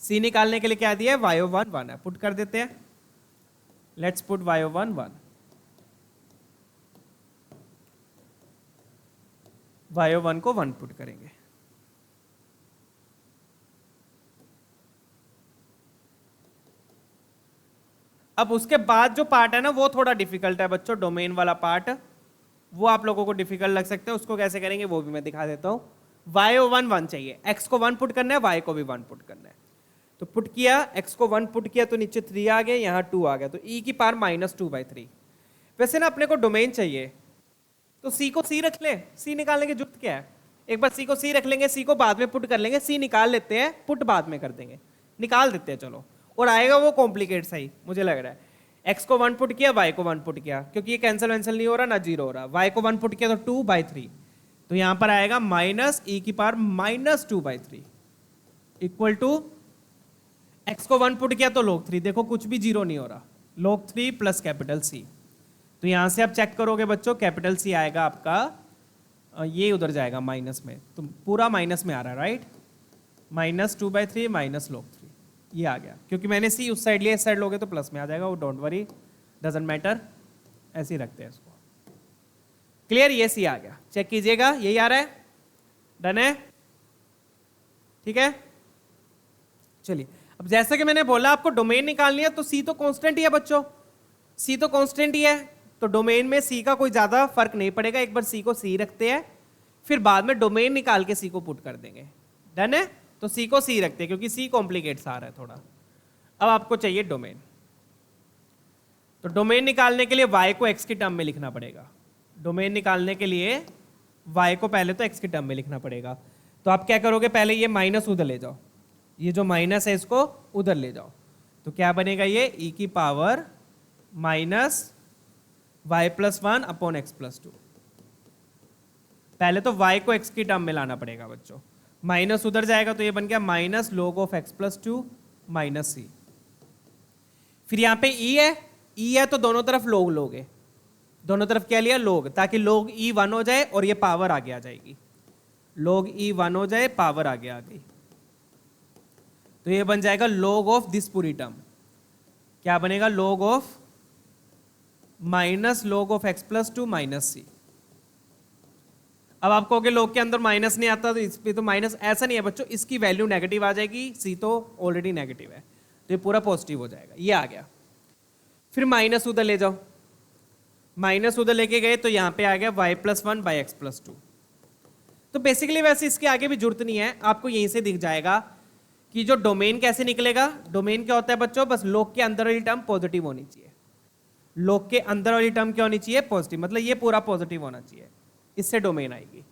सी निकालने के लिए क्या दिया है, y01 1 है। पुट कर देते हैं, लेट्स पुट y01 1, y01 को 1 पुट करेंगे। अब उसके बाद जो पार्ट है ना वो थोड़ा डिफिकल्ट है बच्चों, डोमेन वाला पार्ट, वो आप लोगों को डिफिकल्ट लग सकता है। उसको कैसे करेंगे वो भी मैं दिखा देता हूँ। y01 1 चाहिए, x को 1 पुट करना है, y को भी 1 पुट करना है। तो पुट किया, x को 1 पुट किया तो नीचे 3 आ गया, यहाँ 2 आ गया, तो e की पावर -2/3। वैसे ना अपने को डोमेन चाहिए तो c को c रख ले, c निकालने की जरूरत क्या है। एक बार c को c रख लेंगे, c को बाद में पुट कर लेंगे, c निकाल लेते हैं, पुट बाद में कर देंगे, निकाल देते हैं चलो, और आएगा वो कॉम्प्लिकेट सही मुझे लग रहा है। x को 1 पुट किया, y को 1 पुट किया, क्योंकि ये कैंसिल वैंसिल नहीं हो रहा ना, 0 हो रहा। y को 1 पुट किया तो 2/3, तो यहां पर आएगा माइनस e की पावर -2/3 इक्वल टू x को 1 पुट किया तो log 3, देखो कुछ भी 0 नहीं हो रहा, log 3 प्लस कैपिटल C। तो यहां से आप चेक करोगे बच्चों, कैपिटल C आएगा आपका, ये उधर जाएगा माइनस में, तो पूरा माइनस में आ रहा है, राइट, -2/3 माइनस log 3, ये आ गया। क्योंकि मैंने सी उस साइड लिया, इस साइड लोगे तो प्लस में आ जाएगा, वो डोंट वरी, डजंट मैटर, ऐसे ही रखते हैं इसको। क्लियर, ये सी आ गया, चेक कीजिएगा, यही आ रहा है। डन है, ठीक है। चलिए, अब जैसा कि मैंने बोला आपको डोमेन निकालनी है, तो सी तो कांस्टेंट ही है बच्चों, सी तो कांस्टेंट ही है, तो डोमेन में सी का कोई ज्यादा फर्क नहीं पड़ेगा। एक बार सी को सी रखते हैं, फिर बाद में डोमेन निकाल के सी को पुट कर देंगे। डन है, तो सी को सी रखते हैं क्योंकि सी कॉम्प्लिकेट्स आ रहा है थोड़ा। अब आपको चाहिए डोमेन, तो डोमेन निकालने के लिए y को x की टर्म में लिखना पड़ेगा। डोमेन निकालने के लिए y को पहले तो x की टर्म में लिखना पड़ेगा। तो आप क्या करोगे, पहले ये माइनस उधर ले जाओ, ये जो माइनस है इसको उधर ले जाओ, तो क्या बनेगा, ये e की power -y plus 1 upon x plus 2। पहले तो y को x की टर्म में लाना पड़ेगा बच्चों, माइनस उधर जाएगा तो ये बन गया minus log of x plus 2 minus c. फिर यहाँ पे e है तो दोनों तरफ log लोगे, दोनों तरफ क्या लिया, log, ताकि log e 1 हो जाए और ये पावर आगे आ जाएगी, log e 1 हो जाए, पावर आगे आ गई, तो ये बन जाएगा log ऑफ दिस पूरी टर्म। क्या बनेगा, log of minus log of x plus 2 minus c. अब आप कहोगे log के अंदर माइनस नहीं आता, तो इस पे तो माइनस, ऐसा नहीं है बच्चों, इसकी वैल्यू नेगेटिव आ जाएगी, सी तो ऑलरेडी नेगेटिव है, तो ये पूरा पॉजिटिव हो जाएगा, ये आ गया। फिर माइनस उधर ले जाओ, माइनस उधर लेके गए तो यहाँ पे आ गया y plus 1 by x plus 2। तो बेसिकली वैसे इसके आगे भी जरूरत नहीं है, आपको यहीं से दिख जाएगा कि जो डोमेन कैसे निकलेगा। डोमेन क्या होता है बच्चों, बस log के अंदर वाली टर्म पॉजिटिव होनी चाहिए, log के अंदर वाली टर्म क्या होनी चाहिए, पॉजिटिव, मतलब ये पूरा पॉजिटिव होना चाहिए, इससे डोमेन आएगी।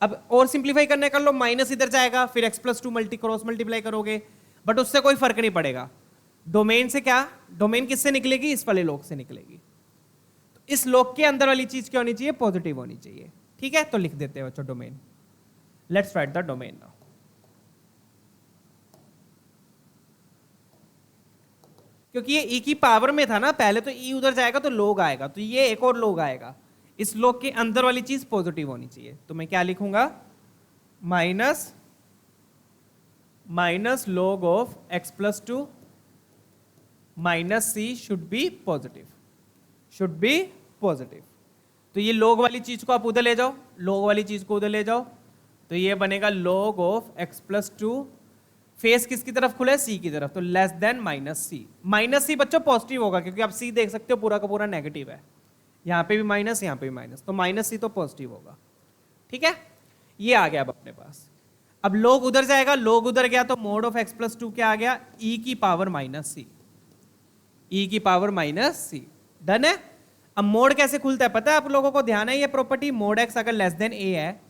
अब और सिंप्लीफाई करने कर लो, माइनस इधर जाएगा, फिर x प्लस 2 क्रॉस मल्टीप्लाई करोगे, बट उससे कोई फर्क नहीं पड़ेगा। डोमेन से क्या, डोमेन किससे निकलेगी, इस वाले log से निकलेगी, तो इस log के अंदर वाली चीज क्या होनी चाहिए, पॉजिटिव होनी चाहिए। ठीक है, तो लिख देते हैं बच्चों domain, let's write the domain now. क्योंकि ये ई की पावर में था ना, पहले तो ई उधर जाएगा तो log आएगा, तो ये एक और log आएगा, इस log के अंदर वाली चीज पॉजिटिव होनी चाहिए, तो मैं क्या लिखूंगा, minus log of x plus 2 minus C should be positive. तो ये log वाली चीज को आप उधर ले जाओ, log वाली चीज को उधर ले जाओ, तो ये बनेगा log of x plus 2, face किसकी तरफ खुला है, सी की तरफ, तो लेस देन माइनस सी बच्चों पॉजिटिव होगा, क्योंकि आप सी देख सकते हो पूरा का पूरा नेगेटिव है, यहाँ पे भी माइनस, यहाँ पे भी माइनस, तो माइनस सी तो पॉजिटिव होगा। ठीक है, ये आ गया अब अपने पास। अब log उधर जाएगा, log उधर गया तो मोड ऑफ x प्लस 2 क्या आ गया, e की पावर माइनस सी, डन है। अब मोड कैसे खुलता है पता है आप लोगों को, ध्यान है ये प्रॉपर्टी, मोड x अगर लेस देन a है,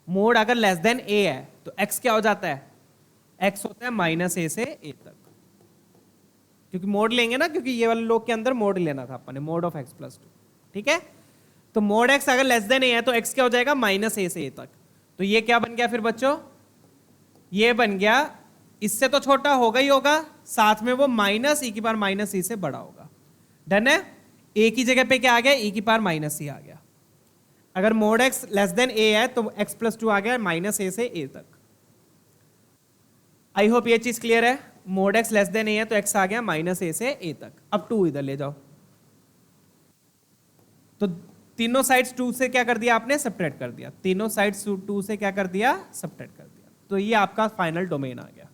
मोड अगर लेस देन a है तो x क्या हो जाता है, x होता है माइनस a से a तक, क्योंकि मोड लेंगे ना, क्योंकि ये वाले लोग के अंदर मोड लेना था अपन ने, मोड ऑफ x प्लस 2। ठीक है, तो मोड x अगर लेस देन a है तो x क्या हो जाएगा, माइनस a से a तक, तो ये क्या बन गया फिर बच्चों, ये बन गया, इससे तो छोटा होगा ही होगा, साथ में वो माइनस e की पावर माइनस सी से बड़ा होगा। डन है, a की जगह पे क्या आ गया, e की पावर माइनस सी आ गया। अगर mode x less than a है तो x प्लस 2 आ गया माइनस a से a तक। आई होप ये चीज क्लियर है, mode x less than a है तो x आ गया माइनस a से a तक। अब 2 इधर ले जाओ, तो तीनों साइड्स 2 से क्या कर दिया आपने, सब्ट्रैक्ट कर दिया, तीनों साइड्स 2 से क्या कर दिया, सब्ट्रैक्ट कर दिया, तो ये आपका फाइनल डोमेन आ गया।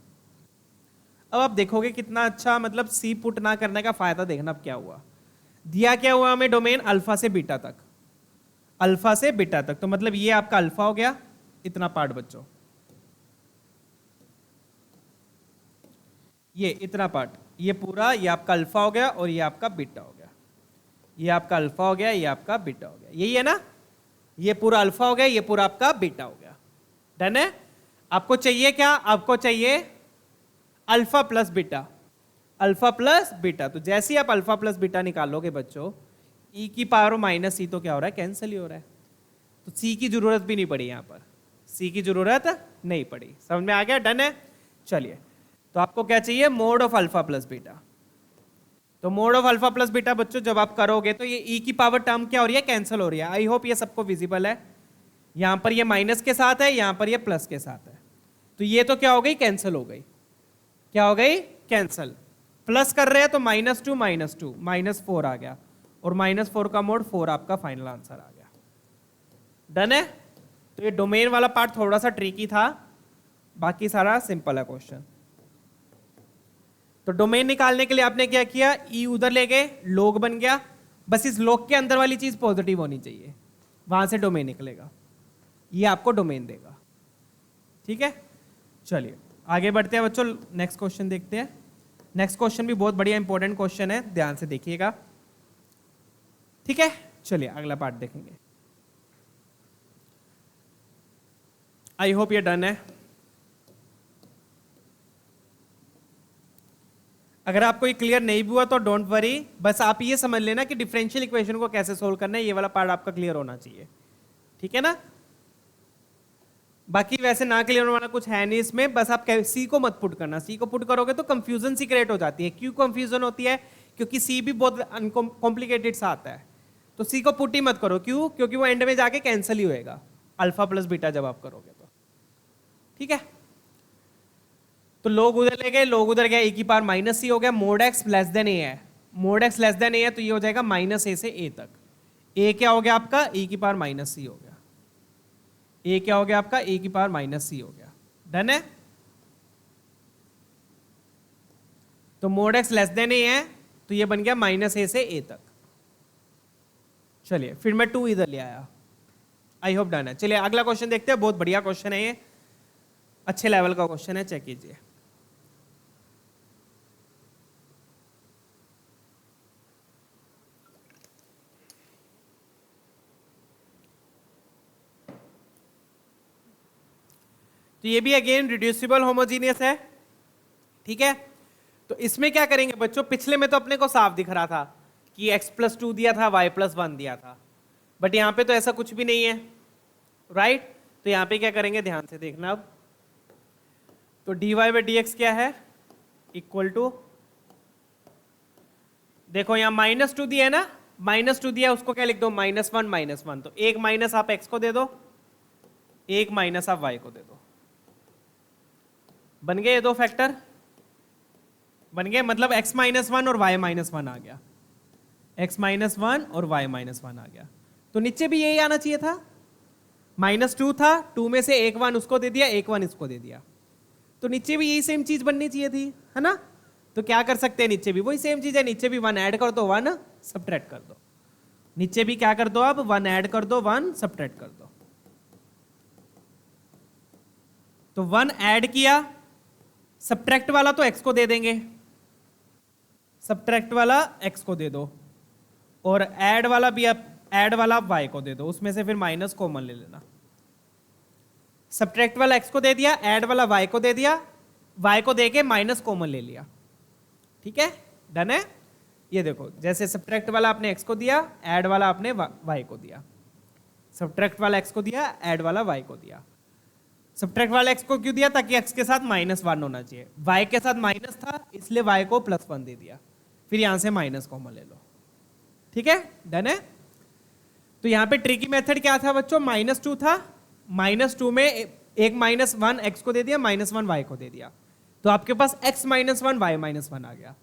अब आप देखोगे कितना अच्छा, मतलब सी पुट ना करने का फायदा देखना अब क्या हुआ, दिया क्या हुआ हमें डोमेन अल्फा से बीटा तक, तो मतलब ये आपका अल्फा हो गया, इतना पार्ट बच्चों, ये इतना पार्ट, ये पूरा, ये आपका अल्फा हो गया और ये आपका बीटा हो गया, ये आपका अल्फा हो गया, ये आपका बीटा हो गया, यही है ना, ये पूरा अल्फा हो गया, ये पूरा आपका बीटा हो गया। डन है, आपको चाहिए क्या, आपको चाहिए अल्फा प्लस बीटा, तो जैसे ही आप अल्फा प्लस बीटा निकालोगे बच्चों, e की पावर माइनस सी तो क्या हो रहा है, कैंसिल ही हो रहा है, तो c की जरूरत भी नहीं पड़ी, यहां पर c की जरूरत नहीं पड़ी, समझ में आ गया। डन है, चलिए, तो आपको क्या चाहिए, mod of alpha plus beta, तो mod of alpha plus beta बच्चों जब आप करोगे तो ये e की पावर टर्म क्या हो रही है, कैंसिल हो रही है। आई होप ये सबको विजिबल है, यहां पर ये माइनस के साथ है, यहां पर ये प्लस के साथ है, तो ये तो क्या हो गई, कैंसिल हो गई, क्या हो गई, कैंसिल। प्लस कर रहे हैं तो -2 -4 आ गया, और -4 का मोड 4 आपका फाइनल आंसर आ गया। डन है, तो ये डोमेन वाला पार्ट थोड़ा सा ट्रिकी था, बाकी सारा सिंपल है क्वेश्चन। तो डोमेन निकालने के लिए आपने क्या किया, ई उधर ले गए, log बन गया, बस इस log के अंदर वाली चीज पॉजिटिव होनी चाहिए, वहां से डोमेन निकलेगा, ये आपको डोमेन देगा। ठीक है, चलिए आगे बढ़ते हैं बच्चों, नेक्स्ट क्वेश्चन देखते हैं। नेक्स्ट क्वेश्चन भी बहुत बढ़िया इंपॉर्टेंट क्वेश्चन है, ध्यान से देखिएगा। ठीक है, चलिए अगला पार्ट देखेंगे। आई होप ये डन है। अगर आपको ये क्लियर नहीं भी हुआ तो डोंट वरी, बस आप ये समझ लेना कि डिफरेंशियल इक्वेशन को कैसे सोल्व करना है, ये वाला पार्ट आपका क्लियर होना चाहिए। ठीक है ना, बाकी वैसे ना क्लियर होने वाला कुछ है नहीं इसमें, बस आप सी को मत पुट करना, सी को पुट करोगे तो कंफ्यूजन सी क्रिएट हो जाती है। क्यों कंफ्यूजन होती है, क्योंकि सी भी बहुत कॉम्प्लिकेटेड सा आता है, तो सी को पुट ही मत करो। क्यों, क्योंकि वो एंड में जाके कैंसिल ही होएगा अल्फा प्लस बीटा जब आप करोगे तो। ठीक है, तो लोग उधर ले गए, लोग उधर गए, ए की पावर माइनस सी हो गया, मोड एक्स लेस देन ए है, मोड एक्स लेस देन ए है तो ये हो जाएगा माइनस ए से ए तक। ए क्या हो गया आपका, ए की पावर माइनस सी हो गया, ए क्या हो गया आपका, ए की पावर माइनस सी हो गया। डन है, तो मोड एक्स लेस देन ए है तो ये बन गया माइनस ए से ए तक। चलिए फिर मैं 2 इधर ले आया। आई होप डन है। चलिए अगला क्वेश्चन देखते हैं, बहुत बढ़िया क्वेश्चन है ये, अच्छे लेवल का क्वेश्चन है, चेक कीजिए। तो ये भी अगेन रिड्यूसिबल होमोजीनियस है। ठीक है, तो इसमें क्या करेंगे बच्चों, पिछले में तो अपने को साफ दिख रहा था कि x प्लस 2 दिया था, y प्लस 1 दिया था, बट यहां पे तो ऐसा कुछ भी नहीं है, राइट। तो यहां पे क्या करेंगे, ध्यान से देखना। अब तो dy बाई डी एक्स क्या है, इक्वल टू देखो यहाँ -2 दिया है ना, -2 दिया, उसको क्या लिख दो, -1 तो एक माइनस आप x को दे दो, एक माइनस आप y को दे दो, बन गए ये दो फैक्टर, बन गए, मतलब x -1 और y -1 आ गया, x -1 और y -1 आ गया। तो नीचे भी यही आना चाहिए था, -2 था, 2 में से एक 1 उसको दे दिया, एक 1 इसको दे दिया, तो नीचे भी यही सेम चीज बननी चाहिए थी, है ना। तो क्या कर सकते हैं, नीचे भी वही सेम चीज है, नीचे भी 1 ऐड कर दो, 1 सब्ट्रैक्ट कर दो, नीचे भी क्या कर दो, अब 1 ऐड कर दो, 1 सब्ट्रैक्ट कर दो। तो 1 ऐड किया, सब्ट्रैक्ट वाला तो x को दे देंगे, सब्ट्रैक्ट वाला x को दे दो, और ऐड वाला भी आप, ऐड वाला आप y को दे दो, उसमें से फिर माइनस कॉमन ले लेना। सब्ट्रैक्ट वाला x को दे दिया, ऐड वाला y को दे दिया, y को देके माइनस कॉमन ले लिया, ठीक है, डन है। ये देखो, जैसे सब्ट्रैक्ट वाला आपने x को दिया, ऐड वाला आपने y को दिया, सब्ट्रैक्ट वाला x को दिया, ऐड वाला y को दिया। सब्ट्रैक्ट वाला x को क्यों दिया, ताकि x के साथ -1 होना चाहिए, y के साथ माइनस था इसलिए y को +1 दे दिया, फिर यहां से माइनस कॉमन ले लो, ठीक है, डन है। तो यहां पे ट्रिकी मेथड क्या था बच्चों, -2 था, -2 में एक -1 x को दे दिया, -1 y को दे दिया, तो आपके पास x -1 y -1 आ गया।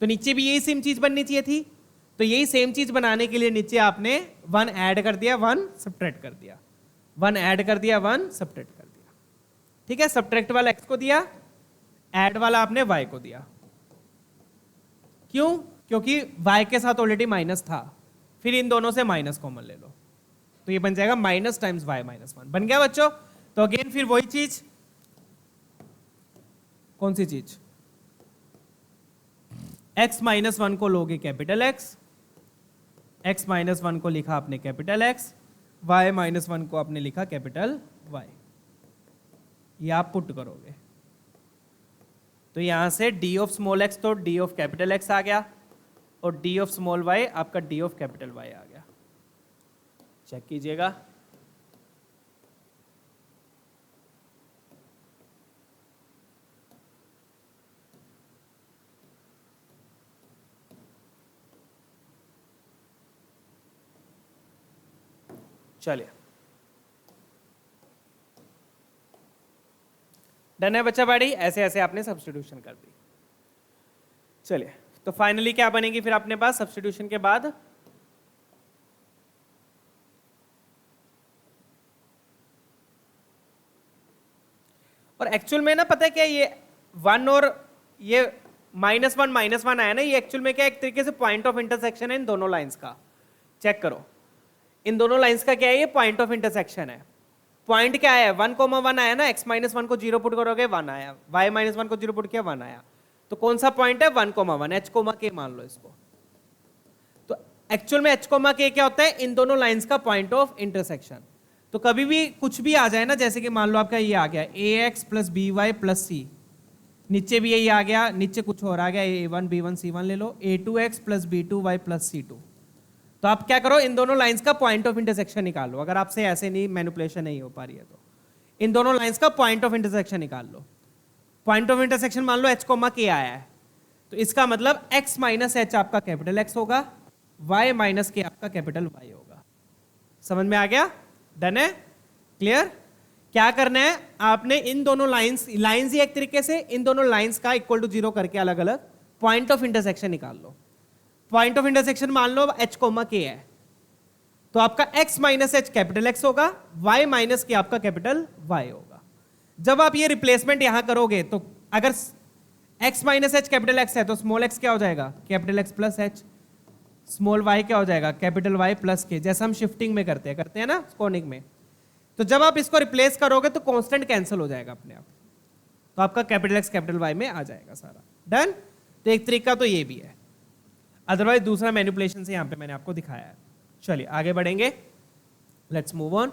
तो नीचे भी यही सेम चीज बननी चाहिए थी, तो यही सेम चीज बनाने के लिए नीचे आपने 1 ऐड कर दिया, 1 सब्ट्रैक्ट कर दिया, 1 ऐड कर दिया, 1 सब्ट्रैक्ट कर दिया, ठीक है। सब्ट्रैक्ट वाला x को दिया, ऐड वाला आपने y को दिया, क्यों, क्योंकि y के साथ ऑलरेडी माइनस था, फिर इन दोनों से माइनस कॉमन ले लो, तो ये बन जाएगा माइनस टाइम्स y -1, बन गया बच्चों। तो अगेन फिर वही चीज, कौन सी चीज, x -1 को लोगे कैपिटल X, x -1 को लिखा आपने कैपिटल X, y -1 को आपने लिखा कैपिटल Y, ये आप पुट करोगे, तो यहां से d ऑफ स्मॉल x तो d ऑफ कैपिटल X आ गया, और d ऑफ स्मॉल y आपका d ऑफ कैपिटल Y आ गया, चेक कीजिएगा। चलिए, डन है बच्चा बाड़ी, ऐसे ऐसे आपने सब्स्टिट्यूशन कर दी। चलिए, तो फाइनली क्या बनेगी फिर अपने पास सब्स्टिट्यूशन के बाद, और एक्चुअल में ना पता है क्या, ये 1 और ये -1 आया ना, ये एक्चुअल में क्या एक तरीके से पॉइंट ऑफ इंटरसेक्शन है इन दोनों लाइंस का, चेक करो, इन दोनों लाइंस का क्या है, ये पॉइंट ऑफ इंटरसेक्शन है। पॉइंट क्या है, 1,1 आया ना, x -1 को 0 पुट करोगे 1 आया, y -1 को 0 पुट किया 1 आया, तो कौन सा पॉइंट है, 1,1, h, k मान लो इसको। तो एक्चुअल में h, k क्या होता है, इन दोनों लाइंस का पॉइंट ऑफ इंटरसेक्शन। तो कभी भी कुछ भी आ जाए ना, जैसे कि मान लो आपका ये आ गया ax + by + c, नीचे भी यही आ गया, नीचे कुछ और आ गया a1 b1 c1 ले लो, a2x + b2y + c2, तो आप क्या करो, इन दोनों लाइंस का पॉइंट ऑफ इंटरसेक्शन निकाल लो, अगर आपसे ऐसे नहीं मैनिपुलेशन नहीं हो पा रही है तो इन दोनों लाइंस का पॉइंट ऑफ इंटरसेक्शन निकाल लो। पॉइंट ऑफ इंटरसेक्शन मान लो h, k आया है, तो इसका मतलब x - h आपका कैपिटल X होगा, y - k आपका कैपिटल Y होगा। समझ में आ गया, डन है, क्लियर। क्या करना है, आपने इन दोनों लाइंस ही एक तरीके से इन दोनों लाइंस का इक्वल टू 0 करके अलग अलग पॉइंट ऑफ इंटरसेक्शन निकाल लो। पॉइंट ऑफ इंटरसेक्शन मान लो h, k है, तो आपका x - h कैपिटल X होगा, y - k आपका कैपिटल Y होगा। जब आप ये रिप्लेसमेंट यहां करोगे, तो अगर x - h कैपिटल X है तो स्मॉल x क्या हो जाएगा, capital X + h, small y क्या हो जाएगा, कैपिटल Y + k, जैसा हम शिफ्टिंग में करते हैं ना कोनिक में। तो जब आप इसको रिप्लेस करोगे तो कांस्टेंट कैंसिल हो जाएगा अपने आप, तो आपका कैपिटल X कैपिटल Y में आ जाएगा सारा, डन। तो एक तरीका तो ये भी है, अदरवाइज दूसरा मैनिपुलेशन से यहां पे मैंने आपको दिखाया है। चलिए आगे बढ़ेंगे, लेट्स मूव ऑन।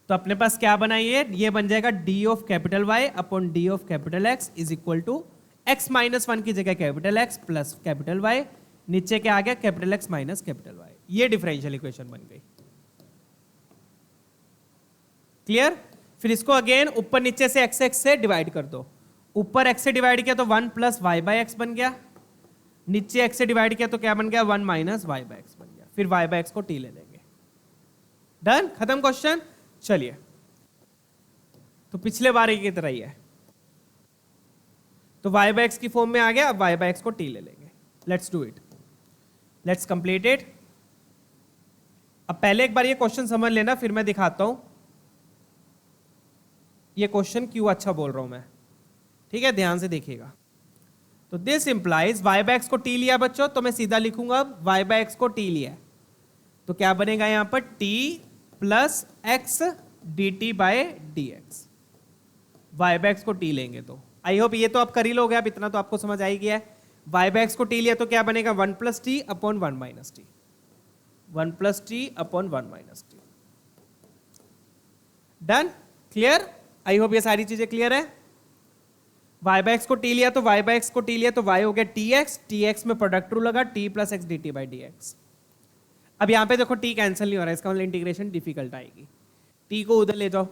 तो अपने पास क्या बना, ये बन जाएगा d of capital Y upon d of capital X is equal to x -1 की जगह capital X plus capital Y, नीचे क्या आ गया, capital X minus capital Y। ये डिफरेंशियल इक्वेशन बन गई, क्लियर। फिर इसको अगेन ऊपर नीचे से x से डिवाइड कर दो, ऊपर x से डिवाइड किया तो 1 + y/x बन गया, नीचे x से डिवाइड किया तो क्या बन गया 1 माइनस वाई बाई एक्स बन गया, फिर y बाई एक्स को t ले लेंगे। डन, खत्म क्वेश्चन। चलिए तो पिछले बार की तरह ही है, तो y बाई एक्स की फॉर्म में आ गया, अब y बाई एक्स को t ले लेंगे। Let's do it, let's complete it. अब पहले एक बार ये क्वेश्चन समझ लेना, फिर मैं दिखाता हूं ये क्वेश्चन क्यों अच्छा बोल रहा हूं मैं, ठीक है, ध्यान से देखिएगा। तो this implies y by x को t लिया बच्चों, तो मैं सीधा लिखूंगा y बाई एक्स को t लिया, तो क्या बनेगा यहां पर t plus x d t by d x. Y by x को t लेंगे तो आई होप ये तो आप कर ही लोगे, अब इतना तो आपको समझ आ ही गया है। y बाई एक्स को t लिया तो क्या बनेगा 1 plus t upon 1 minus T, 1 plus t upon 1 minus T. Done, clear, I hope ये सारी चीजें क्लियर है। y बाई एक्स को t लिया तो y बाई एक्स को t लिया तो y हो गया tx, tx में प्रोडक्ट रूल लगा t plus x d t by d x. अब यहां पे देखो t कैंसिल नहीं हो रहा है, इसका मतलब इंटीग्रेशन डिफिकल्ट आएगी, t को उधर ले जाओ,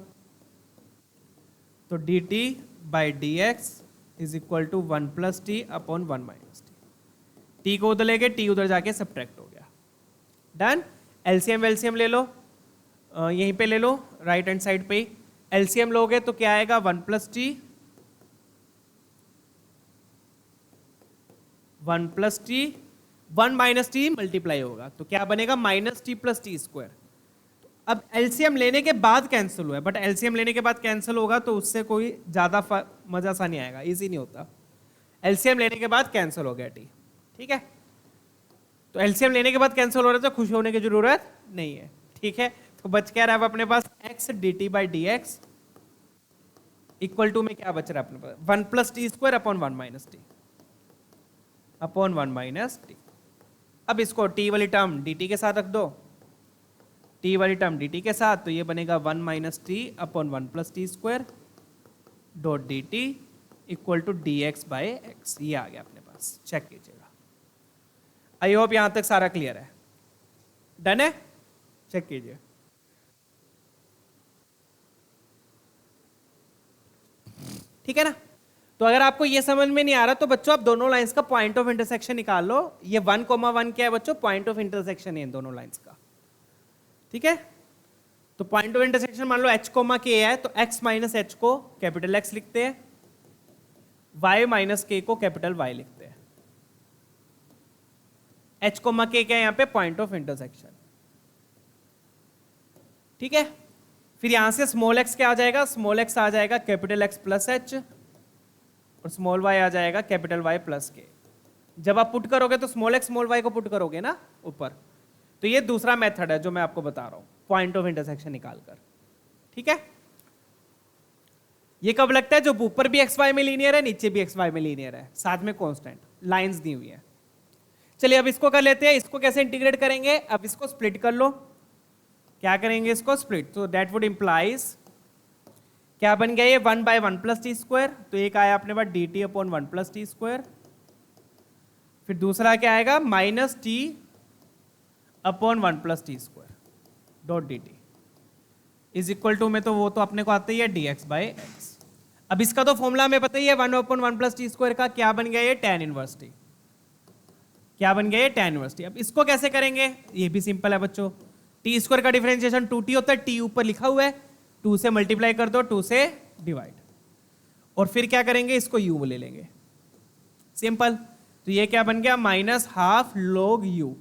तो d t by d x is equal to 1 plus t upon 1 minus t. T को उधर ले गए, टी उधर जाके सब्ट्रैक्ट हो गया। डन, एलसीएम वेलसीएम ले लो, यहीं पे ले लो राइट हैंड साइड पे। एलसीएम लोगे तो क्या आएगा 1 plus T, 1 plus T, 1 minus T multiply होगा तो क्या बनेगा minus T plus t square. अब एलसीएम लेने के बाद कैंसिल हुआ है, बट एलसीएम लेने के बाद कैंसिल होगा तो उससे कोई ज्यादा मजा सा नहीं आएगा, इजी नहीं होता। एलसीएम लेने के बाद कैंसिल हो गया टी, ठीक है। तो एलसीएम लेने के बाद कैंसिल हो रहा है तो खुश होने की जरूरत नहीं है, ठीक है। तो बच क्या रहा है अपने पास x d t by d x equal to में क्या बच रहा है अपने पास 1 plus t square upon 1 minus t upon 1 minus t. अब इसको टी वाली टर्म डी टी के साथ रख दो, टी वाली टर्म डी टी के साथ, तो ये बनेगा 1 minus t upon 1 plus t square dot d t equal to d x by x. ये आ गया अपने पास, चेक कीजिएगा। आई होप यहां तक सारा क्लियर है। डन है, चेक कीजिए। ठीक है ना। तो अगर आपको ये समझ में नहीं आ रहा तो बच्चों आप दोनों लाइंस का पॉइंट ऑफ इंटरसेक्शन निकाल लो। ये 1,1 क्या है बच्चों, पॉइंट ऑफ इंटरसेक्शन है इन दोनों लाइंस का, ठीक है। तो पॉइंट ऑफ इंटरसेक्शन मान लो h कोमा k है तो x माइनस h को कैपिटल X लिखते हैं, y माइनस k को कैपिटल Y लिखते हैं। h कोमा k क्या है यहाँ पे, पॉइंट ऑफ इंटरसेक्शन, ठीक है। फिर यहां से स्मॉल x क्या आ जाएगा, स्मॉल x आ जाएगा कैपिटल X प्लस h और स्मॉल y आ जाएगा कैपिटल Y प्लस k। जब आप पुट करोगे तो स्मॉल x स्मॉल y को पुट करोगे ना ऊपर, तो ये दूसरा मेथड है जो मैं आपको बता रहा हूं पॉइंट ऑफ इंटरसेक्शन निकालकर, ठीक है। ये कब लगता है, जब ऊपर भी xy में लीनियर है नीचे भी xy में लीनियर है, साथ में कांस्टेंट लाइंस दी हुई है। चलिए अब इसको कर लेते हैं, इसको कैसे इंटीग्रेट करेंगे, अब इसको स्प्लिट कर लो। क्या करेंगे इसको स्प्लिट, तो दैट वुड इंप्लाइज क्या बन गया ये 1 बाई 1 प्लस टी स्क्वायर, तो एक आया अपने पास d t upon 1 plus t square, फिर दूसरा क्या आएगा minus t upon 1 plus t square dot d t is equal to में तो वो तो अपने को आता ही है डी एक्स बाई एक्स। अब इसका तो फॉर्मूला हमें पता ही है 1 अपॉन 1 प्लस टी स्क्वायर का, क्या बन गया ये tan इनवर्स टी, क्या बन गया ये tan इनवर्स टी। अब इसको कैसे करेंगे, ये भी सिंपल है बच्चों, टी स्क्वायर का डिफरेंशिएशन 2t होता है, टी ऊपर लिखा हुआ है, 2 से मल्टीप्लाई कर दो 2 से डिवाइड, और फिर क्या करेंगे इसको u ले लेंगे, सिंपल। तो ये क्या बन गया माइनस हाफ log u,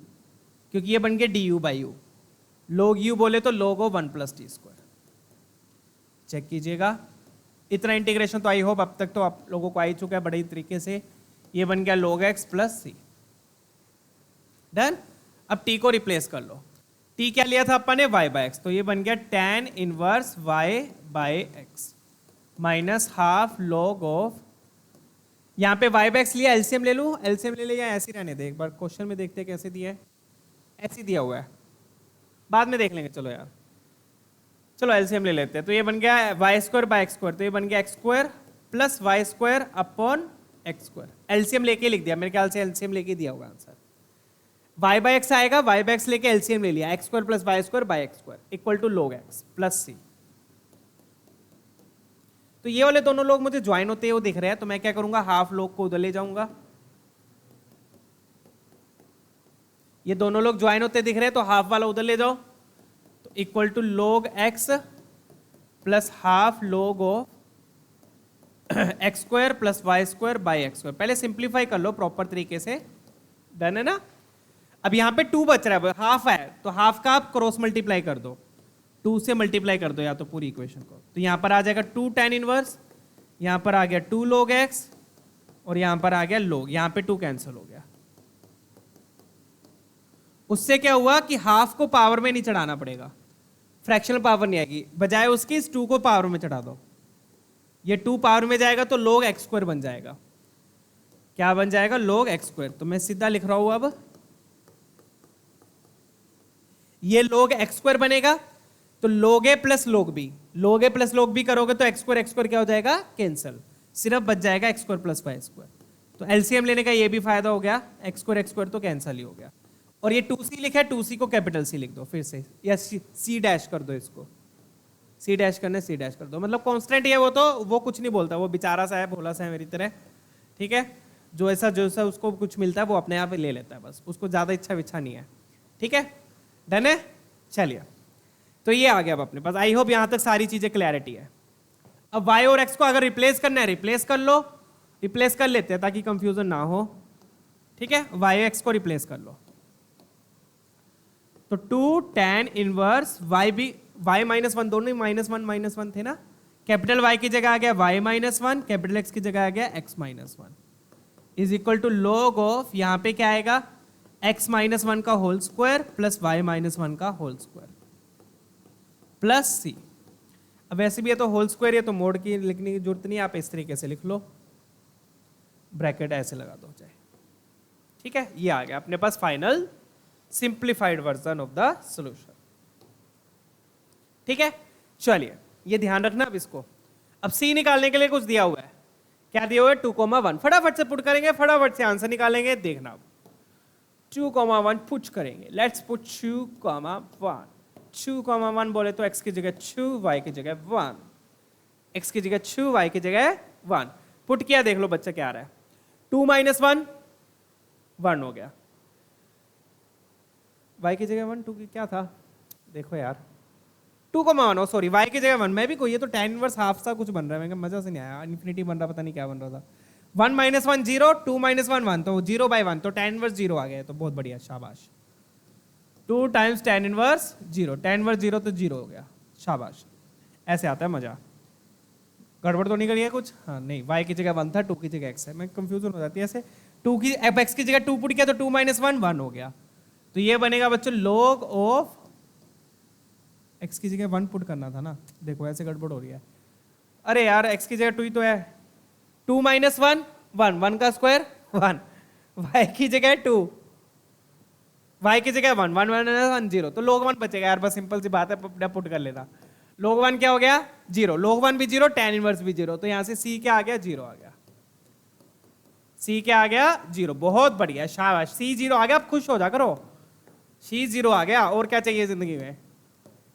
क्योंकि ये बन गया du by u, log u बोले तो log of 1 plus t square. Check कीजिएगा, इतना इंटीग्रेशन तो आई होप अब तक तो आप लोगों को आ ही चुका है बड़े तरीके से। ये बन गया log x प्लस सी। डन, अब t को रिप्लेस कर लो, t क्या लिया था अपन ने y बाई एक्स, तो ये बन गया tan inverse y by x minus half log of, यहाँ पे y बाई एक्स लिया, एलसीएम ले लूँ, एलसीएम ले लिया, ऐसे ही रहने दे, एक बार क्वेश्चन में देखते हैं कैसे दिया है, ऐसे दिया हुआ है, बाद में देख लेंगे। चलो यार, चलो एलसीएम ले लेते हैं। तो ये बन गया y square by x square, तो ये बन गया x square plus y square upon x square. LCM लेके लिख दिया, मेरे ख्याल से एलसीएम लेके दिया होगा आंसर। वाई बाई एक्स आएगा, वाई बाई एक्स लेके एलसीएम ले लिया, x square plus y square by x square equal to log x plus c. तो ये वाले दोनों लोग मुझे ज्वाइन होते हैं वो दिख रहे हैं, तो मैं क्या करूंगा हाफ log को उधर ले जाऊंगा, ये दोनों लोग ज्वाइन होते दिख रहे हैं, तो हाफ वाला उधर ले जाओ, तो equal to log x plus half log of x square plus y square by x square. पहले सिंप्लीफाई कर लो प्रॉपर तरीके से, डन है ना। अब यहाँ पे 2 बच रहा है, हाफ है, तो हाफ का आप क्रॉस मल्टीप्लाई कर दो, 2 से मल्टीप्लाई कर दो या तो पूरी इक्वेशन को, तो यहाँ पर आ जाएगा 2 tan इनवर्स, यहाँ पर आ गया 2 log x और यहाँ पर आ गया log, यहाँ पे 2 कैंसिल हो गया। उससे क्या हुआ कि हाफ को पावर में नहीं चढ़ाना पड़ेगा, फ्रैक्शनल पावर नहीं आएगी, बजाय उसकी इस 2 को पावर में चढ़ा दो, ये 2 पावर में जाएगा तो log x स्क्वायर बन जाएगा। क्या बन जाएगा? log x square. तो मैं सीधा लिख रहा हूं अब, ये log x स्क्वायर बनेगा, तो log a plus log b, log a plus log b करोगे तो x स्क्वायर क्या हो जाएगा? कैंसिल, सिर्फ बच जाएगा x square plus y square. तो एलसीएम लेने का ये भी फायदा हो गया, x स्क्वायर तो कैंसिल ही हो गया। और ये 2c लिखा है, 2c को कैपिटल C लिख दो फिर से, या c डैश कर दो, इसको c डैश करने c डैश कर दो, मतलब कांस्टेंट है वो, तो वो कुछ नहीं बोलता, वो बेचारा सा है, भोला सा है मेरी तरह, ठीक है। जो ऐसा उसको कुछ मिलता है वो अपने आप ले लेता है, बस उसको ज्यादा इच्छा विच्छा नहीं है, ठीक है, डन है। चलिए, तो ये आ गया अब अपने पास। आई होप यहां तक सारी चीजें क्लैरिटी है। अब y और x को अगर रिप्लेस करना है, रिप्लेस कर लो, रिप्लेस कर लेते हैं ताकि कंफ्यूजन ना हो, ठीक है। y और x को रिप्लेस कर लो, तो 2 tan इनवर्स y माइनस 1, दोनों माइनस वन थे ना, कैपिटल Y की जगह आ गया y माइनस 1, कैपिटल X की जगह आ गया x minus 1, is equal to log of, यहाँ पे क्या आएगा? x माइनस 1 का whole square plus y minus 1 का होल स्क्वायर प्लस c। अब वैसे भी है तो होल स्क्वायर, ये तो मोड की लिखने की जरूरत नहीं, आप इस तरीके से लिख लो, ब्रैकेट ऐसे लगा दो चाहे, ठीक है। ये आ गया अपने पास final simplified version of the solution, ठीक है। चलिए, ये ध्यान रखना अब इसको। अब c निकालने के लिए कुछ दिया हुआ है, क्या दिया हुआ है? 2,1। फटाफट से पुट करेंगे, फटाफट से आंसर निकालेंगे, देखना अब 2,1 पुट करेंगे। लेट्स पुट 2,1, 2,1 बोले तो x की जगह 2, y की जगह 1, x की जगह 2, y की जगह 1। पुट किया, देख लो बच्चा क्या आ रहा है, 2 माइनस 1 1 हो गया, y की जगह 1, 2 की क्या था देखो यार, 2,1, सॉरी y की जगह 1, मैं भी कोई, ये तो tan इनवर्स हाफ सा कुछ बन रहा है, मैं मजा से नहीं आया, इन्फिनिटी बन रहा, पता नहीं क्या बन रहा था। 1 माइनस 1 0, 2 माइनस 1 1, तो 0 बाई 1, तो tan इनवर्स 0 आ गया, तो बहुत बढ़िया, शाबाश। 2 times tan inverse 0, tan inverse 0 तो 0 हो गया, शाबाश। ऐसे आता है मजा। गड़बड़ तो नहीं करी है कुछ? हाँ नहीं, y की जगह 1 था, 2 की जगह x है, मैं कंफ्यूजन हो जाती है ऐसे। 2 की अब x की जगह 2 पुट किया तो 2 माइनस 1 1 हो गया, तो ये बनेगा बच्चों log ऑफ, x की जगह 1 पुट करना था ना, देखो ऐसे गड़बड़ हो रही है। अरे यार x की जगह 2 ही तो है, 2 माइनस 1 1, 1 का स्क्वायर 1, y की जगह 2, y की जगह 1 1 1 0, तो log 1 बचेगा यार, बस सिंपल सी बात है, पुट कर लेना। log 1 क्या हो गया? 0, log 1 भी 0, tan इनवर्स भी 0, तो यहां से c क्या आ गया? 0 आ गया, c क्या आ गया? 0, बहुत बढ़िया, शाबाश, c 0 आ गया। अब खुश हो जा करो, c 0 आ गया, और क्या चाहिए जिंदगी में।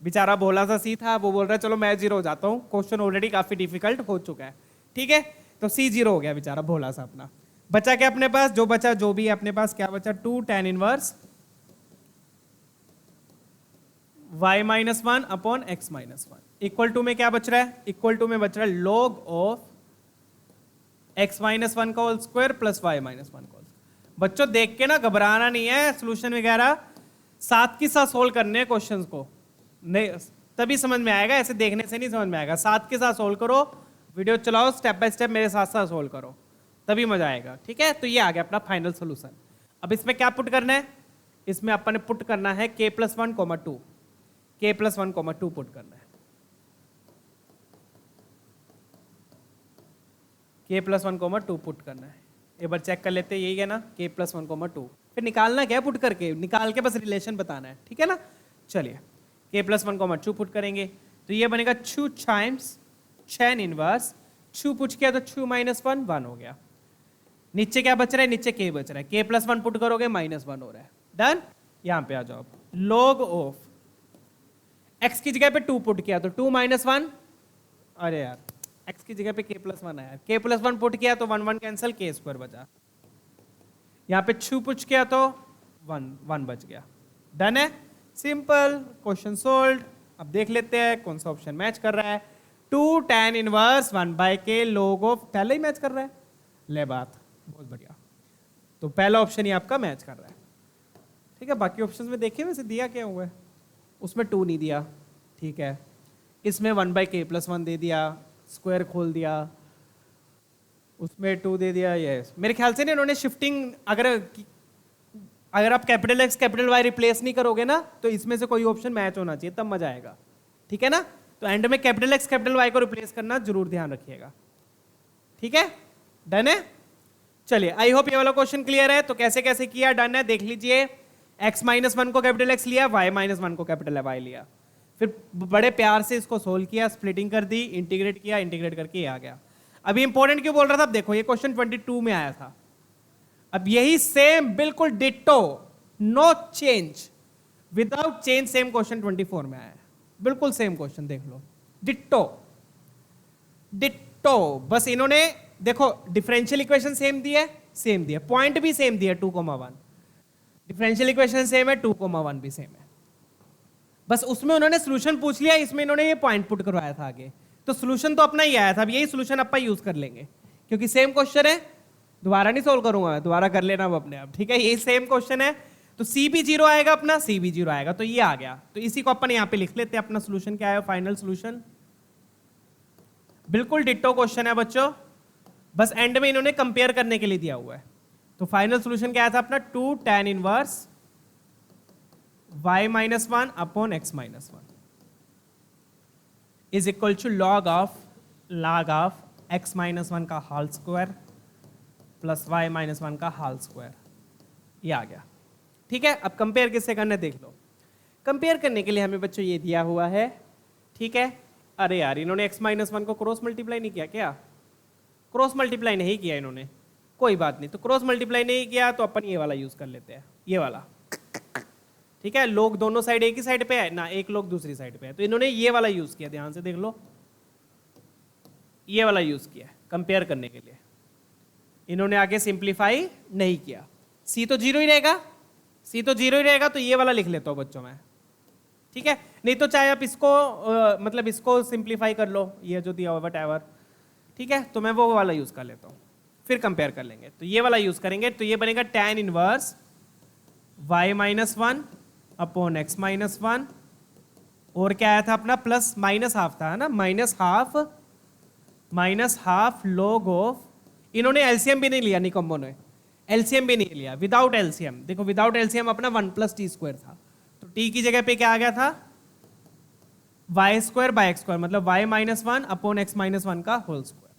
बेचारा भोला सा सी था, वो बोल रहा है चलो मैं 0 हो जाता हूँ, क्वेश्चन ऑलरेडी काफी डिफिकल्ट हो चुका है, ठीक है। तो c 0 हो गया बेचारा भोला सा अपना। बचा क्या अपने पास? जो बचा, जो भी है अपने पास, क्या बचा? 2 tan inverse y minus 1 upon x minus 1, equal to में क्या बच रहा है? इक्वल टू में बच रहा है log ऑफ x माइनस 1 का whole square plus y minus 1 का होल। बच्चों देख के ना घबराना नहीं है, सोल्यूशन वगैरह साथ के साथ सोल्व करने हैं क्वेश्चंस को, नहीं तभी समझ में आएगा, ऐसे देखने से नहीं समझ में आएगा। साथ के साथ सोल्व करो, वीडियो चलाओ, स्टेप बाय स्टेप मेरे साथ साथ सोल्व करो, तभी मजा आएगा, ठीक है। तो ये आ गया अपना फाइनल सोल्यूशन। अब इसमें क्या पुट करना है? इसमें अपन ने पुट करना है k plus 1 2, k plus 1 2 put करना है, k प्लस 1 2 पुट करना है। एक बार चेक कर लेते हैं, यही है ना, k प्लस 1 2। फिर निकालना क्या है? पुट करके निकाल के बस रिलेशन बताना है, ठीक है ना। चलिए, k प्लस 1 2 पुट करेंगे, तो ये बनेगा 2 टाइम्स tan इनवर्स, 2 पुट किया तो 2 माइनस 1 1 हो गया। नीचे क्या बच रहा है? नीचे k बच रहा है, k प्लस 1 पुट करोगे माइनस 1 हो रहा है, डन। यहां पे आ जाओ, log ऑफ x की जगह पे 2 पुट किया तो 2 माइनस 1, अरे यार x की जगह पे k प्लस 1 आया, k प्लस 1 पुट किया तो 1 1 कैंसिल, k स्क्वायर बचा। यहाँ पे 2 पुट किया तो वन बच गया। डन है, सिंपल, क्वेश्चन सोल्व। अब देख लेते हैं कौन सा ऑप्शन मैच कर रहा है। 2 tan inverse 1/k log of, पहले ही मैच कर रहा है, ले बात, बहुत बढ़िया। तो पहला ऑप्शन ही आपका मैच कर रहा है, ठीक है। बाकी ऑप्शंस में देखिए वैसे दिया क्या हुआ है, उसमें 2 नहीं दिया, ठीक है। इसमें 1/k + 1 दे दिया, स्क्वायर खोल दिया, उसमें 2 दे दिया। यस, मेरे ख्याल से ना इन्होंने शिफ्टिंग, अगर आप capital X capital Y replace नहीं करोगे ना, तो इसमें से कोई ऑप्शन मैच होना चाहिए, तब मजा आएगा, ठीक है ना। तो एंड में कैपिटल X कैपिटल Y को रिप्लेस करना जरूर ध्यान रखिएगा, ठीक है। डन है, चलिए, आई होप ये वाला क्वेश्चन क्लियर है। तो कैसे कैसे किया, डन है, देख लीजिए। x-1 को कैपिटल X लिया, y-1 को कैपिटल Y लिया, फिर बड़े प्यार से इसको सोल्व किया, स्प्लिटिंग कर दी, इंटीग्रेट किया, इंटीग्रेट करके ये आ गया। अभी इंपॉर्टेंट क्यों बोल रहा था, अब देखो ये क्वेश्चन 22 में आया था। अब यही सेम बिल्कुल ditto, no change, without change same question 24 में आया है, बिल्कुल सेम क्वेश्चन, देख लो, डिट्टो डिट्टो। बस इन्होंने देखो डिफरेंशियल इक्वेशन सेम दी है, पॉइंट भी सेम दिया 2,1, डिफरेंशियल इक्वेशन सेम है, 2,1 भी सेम है। बस उसमें उन्होंने सोल्यूशन पूछ लिया, इसमें इन्होंने ये पॉइंट पुट करवाया था आगे, तो सोल्यूशन तो अपना ही आया था। अब यही सोल्यूशन अपन यूज कर लेंगे, क्योंकि सेम क्वेश्चन है, दोबारा नहीं सोल्व करूंगा मैं, दोबारा कर लेना अब अपने आप, ठीक है। यही सेम क्वेश्चन है, तो सी भी 0 आएगा अपना, सी भी 0 आएगा, तो ये आ गया। तो इसी को अपन यहाँ पे लिख लेते हैं, अपना सोल्यूशन क्या है, फाइनल सोल्यूशन। बिल्कुल डिट्टो क्वेश्चन है बच्चों, बस एंड में इन्होंने कंपेयर करने के लिए दिया हुआ है। तो फाइनल सोल्यूशन क्या था अपना, 2 tan inverse y-1 upon x-1 is equal to log of x-1 का होल स्क्वायर प्लस y-1 का होल स्क्वायर, ये आ गया, ठीक है। अब कंपेयर किससे करना है देख लो। कंपेयर करने के लिए हमें बच्चों ये दिया हुआ है, ठीक है। अरे यार, इन्होंने x-1 को क्रॉस मल्टीप्लाई नहीं किया क्या, क्रॉस मल्टीप्लाई नहीं किया इन्होंने, कोई बात नहीं। तो क्रॉस मल्टीप्लाई नहीं किया तो अपन ये वाला यूज कर लेते हैं, ये वाला, ठीक है। लोग दोनों साइड एक ही साइड पे है ना, एक लोग दूसरी साइड पे है, तो इन्होंने ये वाला यूज किया, ध्यान से देख लो, ये वाला यूज किया कंपेयर करने के लिए। इन्होंने आगे सिंप्लीफाई नहीं किया। सी तो 0 ही रहेगा, सी तो 0 ही रहेगा, तो ये वाला लिख लेता हूं बच्चों में, ठीक है। नहीं तो चाहे आप इसको मतलब इसको सिंप्लीफाई कर लो, ये जो दिया हुआ व्हाटएवर, ठीक है। तो मैं वो वाला यूज कर लेता हूं, फिर कंपेयर कर लेंगे। तो ये वाला यूज करेंगे, तो ये बनेगा tan inverse y-1 upon x-1, और क्या आया था अपना, प्लस माइनस हाफ था ना, माइनस हाफ log ऑफ, इन्होंने एलसीएम भी नहीं लिया, निकम्बो ने एलसीएम भी नहीं लिया, विदाउट एलसीएम। देखो विदाउट एलसीएम अपना 1 + t² था, तो t की जगह पे क्या आ गया था, y² मतलब y-1 अपॉन x-1 का होल स्क्वायर।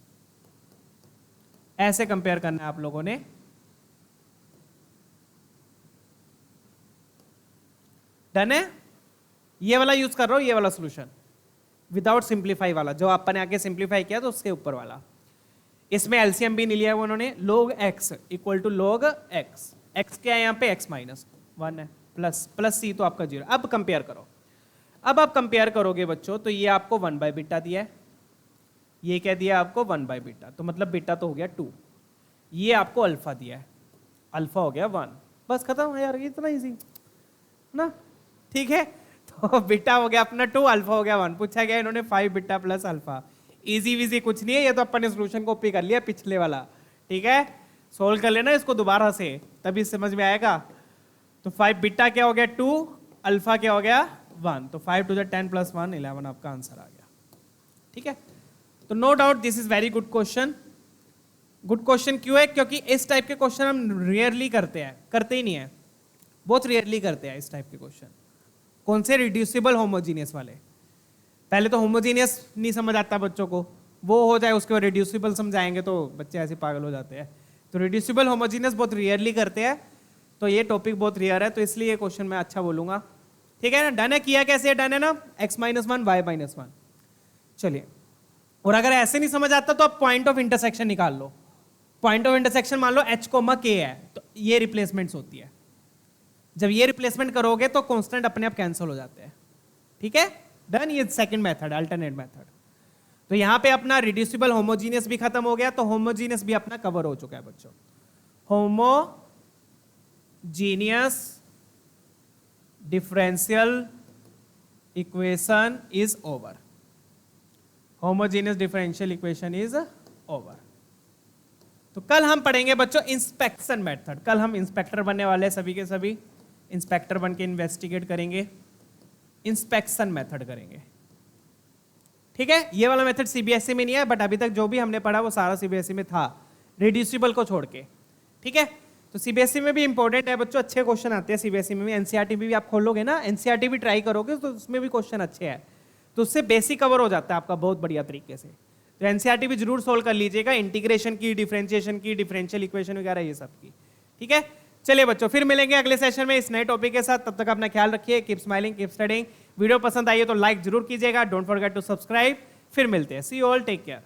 ऐसे कंपेयर करना है आप लोगों ने। डन है, ये वाला यूज कर रहा हूं, ये वाला सॉल्यूशन विदाउट सिंप्लीफाई वाला, जो अपन ने आगे सिंप्लीफाई किया तो उसके ऊपर वाला। इसमें एलसीएम भी नहीं लिया उन्होंने, log x equal to log x, x क्या है यहाँ पे, x-1 है, प्लस c तो आपका 0। अब कंपेयर करो, अब आप कंपेयर करोगे बच्चों, तो ये आपको 1/β दिया है, ये क्या दिया आपको 1/β, तो मतलब बीटा तो हो गया 2, ये आपको अल्फा दिया है, अल्फा हो गया 1, बस खत्म है यार, इतना इजी ना, ठीक है। तो बीटा हो गया अपना 2, अल्फा हो गया 1। पूछा गया इन्होंने 5β प्लस अल्फा, इजी विजी कुछ नहीं है, ये तो अपन ने सोल्यूशन कॉपी कर लिया पिछले वाला, ठीक है। सोल्व कर लेना इसको दोबारा से, तभी समझ में आएगा। तो 5β क्या हो गया 2, अल्फा क्या हो गया 1, तो 5 to the 10 + 1 11 आपका आंसर आ गया, ठीक है। तो no doubt this is very good question. Good question क्यों है, क्योंकि इस टाइप के क्वेश्चन हम रेयरली करते हैं, करते ही नहीं है, बहुत रेयरली करते हैं इस टाइप के क्वेश्चन। कौन से, रिड्यूसिबल होमोजीनियस वाले। पहले तो होमोजीनियस नहीं समझ आता बच्चों को, वो हो जाए उसके बाद रिड्यूसिबल समझाएंगे तो बच्चे ऐसे पागल हो जाते हैं। तो रिड्यूसिबल होमोजीनियस बहुत रेयरली करते हैं, तो ये टॉपिक बहुत रेयर है, तो इसलिए ये क्वेश्चन मैं अच्छा बोलूंगा, ठीक है ना। डन है, किया कैसे, डन है ना, x-1 y-1। चलिए, और अगर ऐसे नहीं समझ आता तो आप पॉइंट ऑफ इंटरसेक्शन निकाल लो। पॉइंट ऑफ इंटरसेक्शन मान लो h, k है, तो ये रिप्लेसमेंट्स होती है। जब ये रिप्लेसमेंट करोगे तो कांस्टेंट अपने आप कैंसिल हो जाते हैं, ठीक है। डन, ये सेकंड मेथड, अल्टरनेट मेथड। तो यहां पे अपना रिड्यूसिबल होमोजीनियस भी खत्म हो गया, तो होमोजीनियस भी अपना कवर हो चुका है बच्चों। Genius differential equation is over, homogeneous differential equation is over. तो कल हम पढ़ेंगे बच्चों इंस्पेक्शन मेथड। कल हम इंस्पेक्टर बनने वाले हैं, सभी के सभी इंस्पेक्टर बन के इन्वेस्टिगेट करेंगे, इंस्पेक्शन मेथड करेंगे। ठीक है, ये वाला मेथड सीबीएसई में नहीं है, बट अभी तक जो भी हमने पढ़ा वो सारा सीबीएसई में था, रिड्यूसिबल को छोड़ के। ठीक है, तो सीबीएसई में भी इंपॉर्टेंट है बच्चों, अच्छे क्वेश्चन आते हैं सीबीएसई में भी। एनसीईआरटी भी आप खोलोगे ना, एनसीईआरटी भी ट्राई करोगे तो उसमें भी क्वेश्चन अच्छे हैं, तो उससे बेसिक कवर हो जाता है आपका बहुत बढ़िया तरीके से। तो एनसीईआरटी भी जरूर सोल्व कर लीजिएगा, इंटीग्रेशन की, डिफरेंशिएशन की, डिफरेंशियल इक्वेशन वगैरह ये सब की। ठीक है, चलिए बच्चों फिर मिलेंगे अगले सेशन में इस नए टॉपिक के साथ। तब तक अपना ख्याल रखिए, keep smiling, keep studying. Video पसंद आई है तो लाइक जरूर कीजिएगा, डोंट फॉरगेट टू सब्सक्राइब। फिर मिलते हैं, सी यू ऑल, टेक केयर।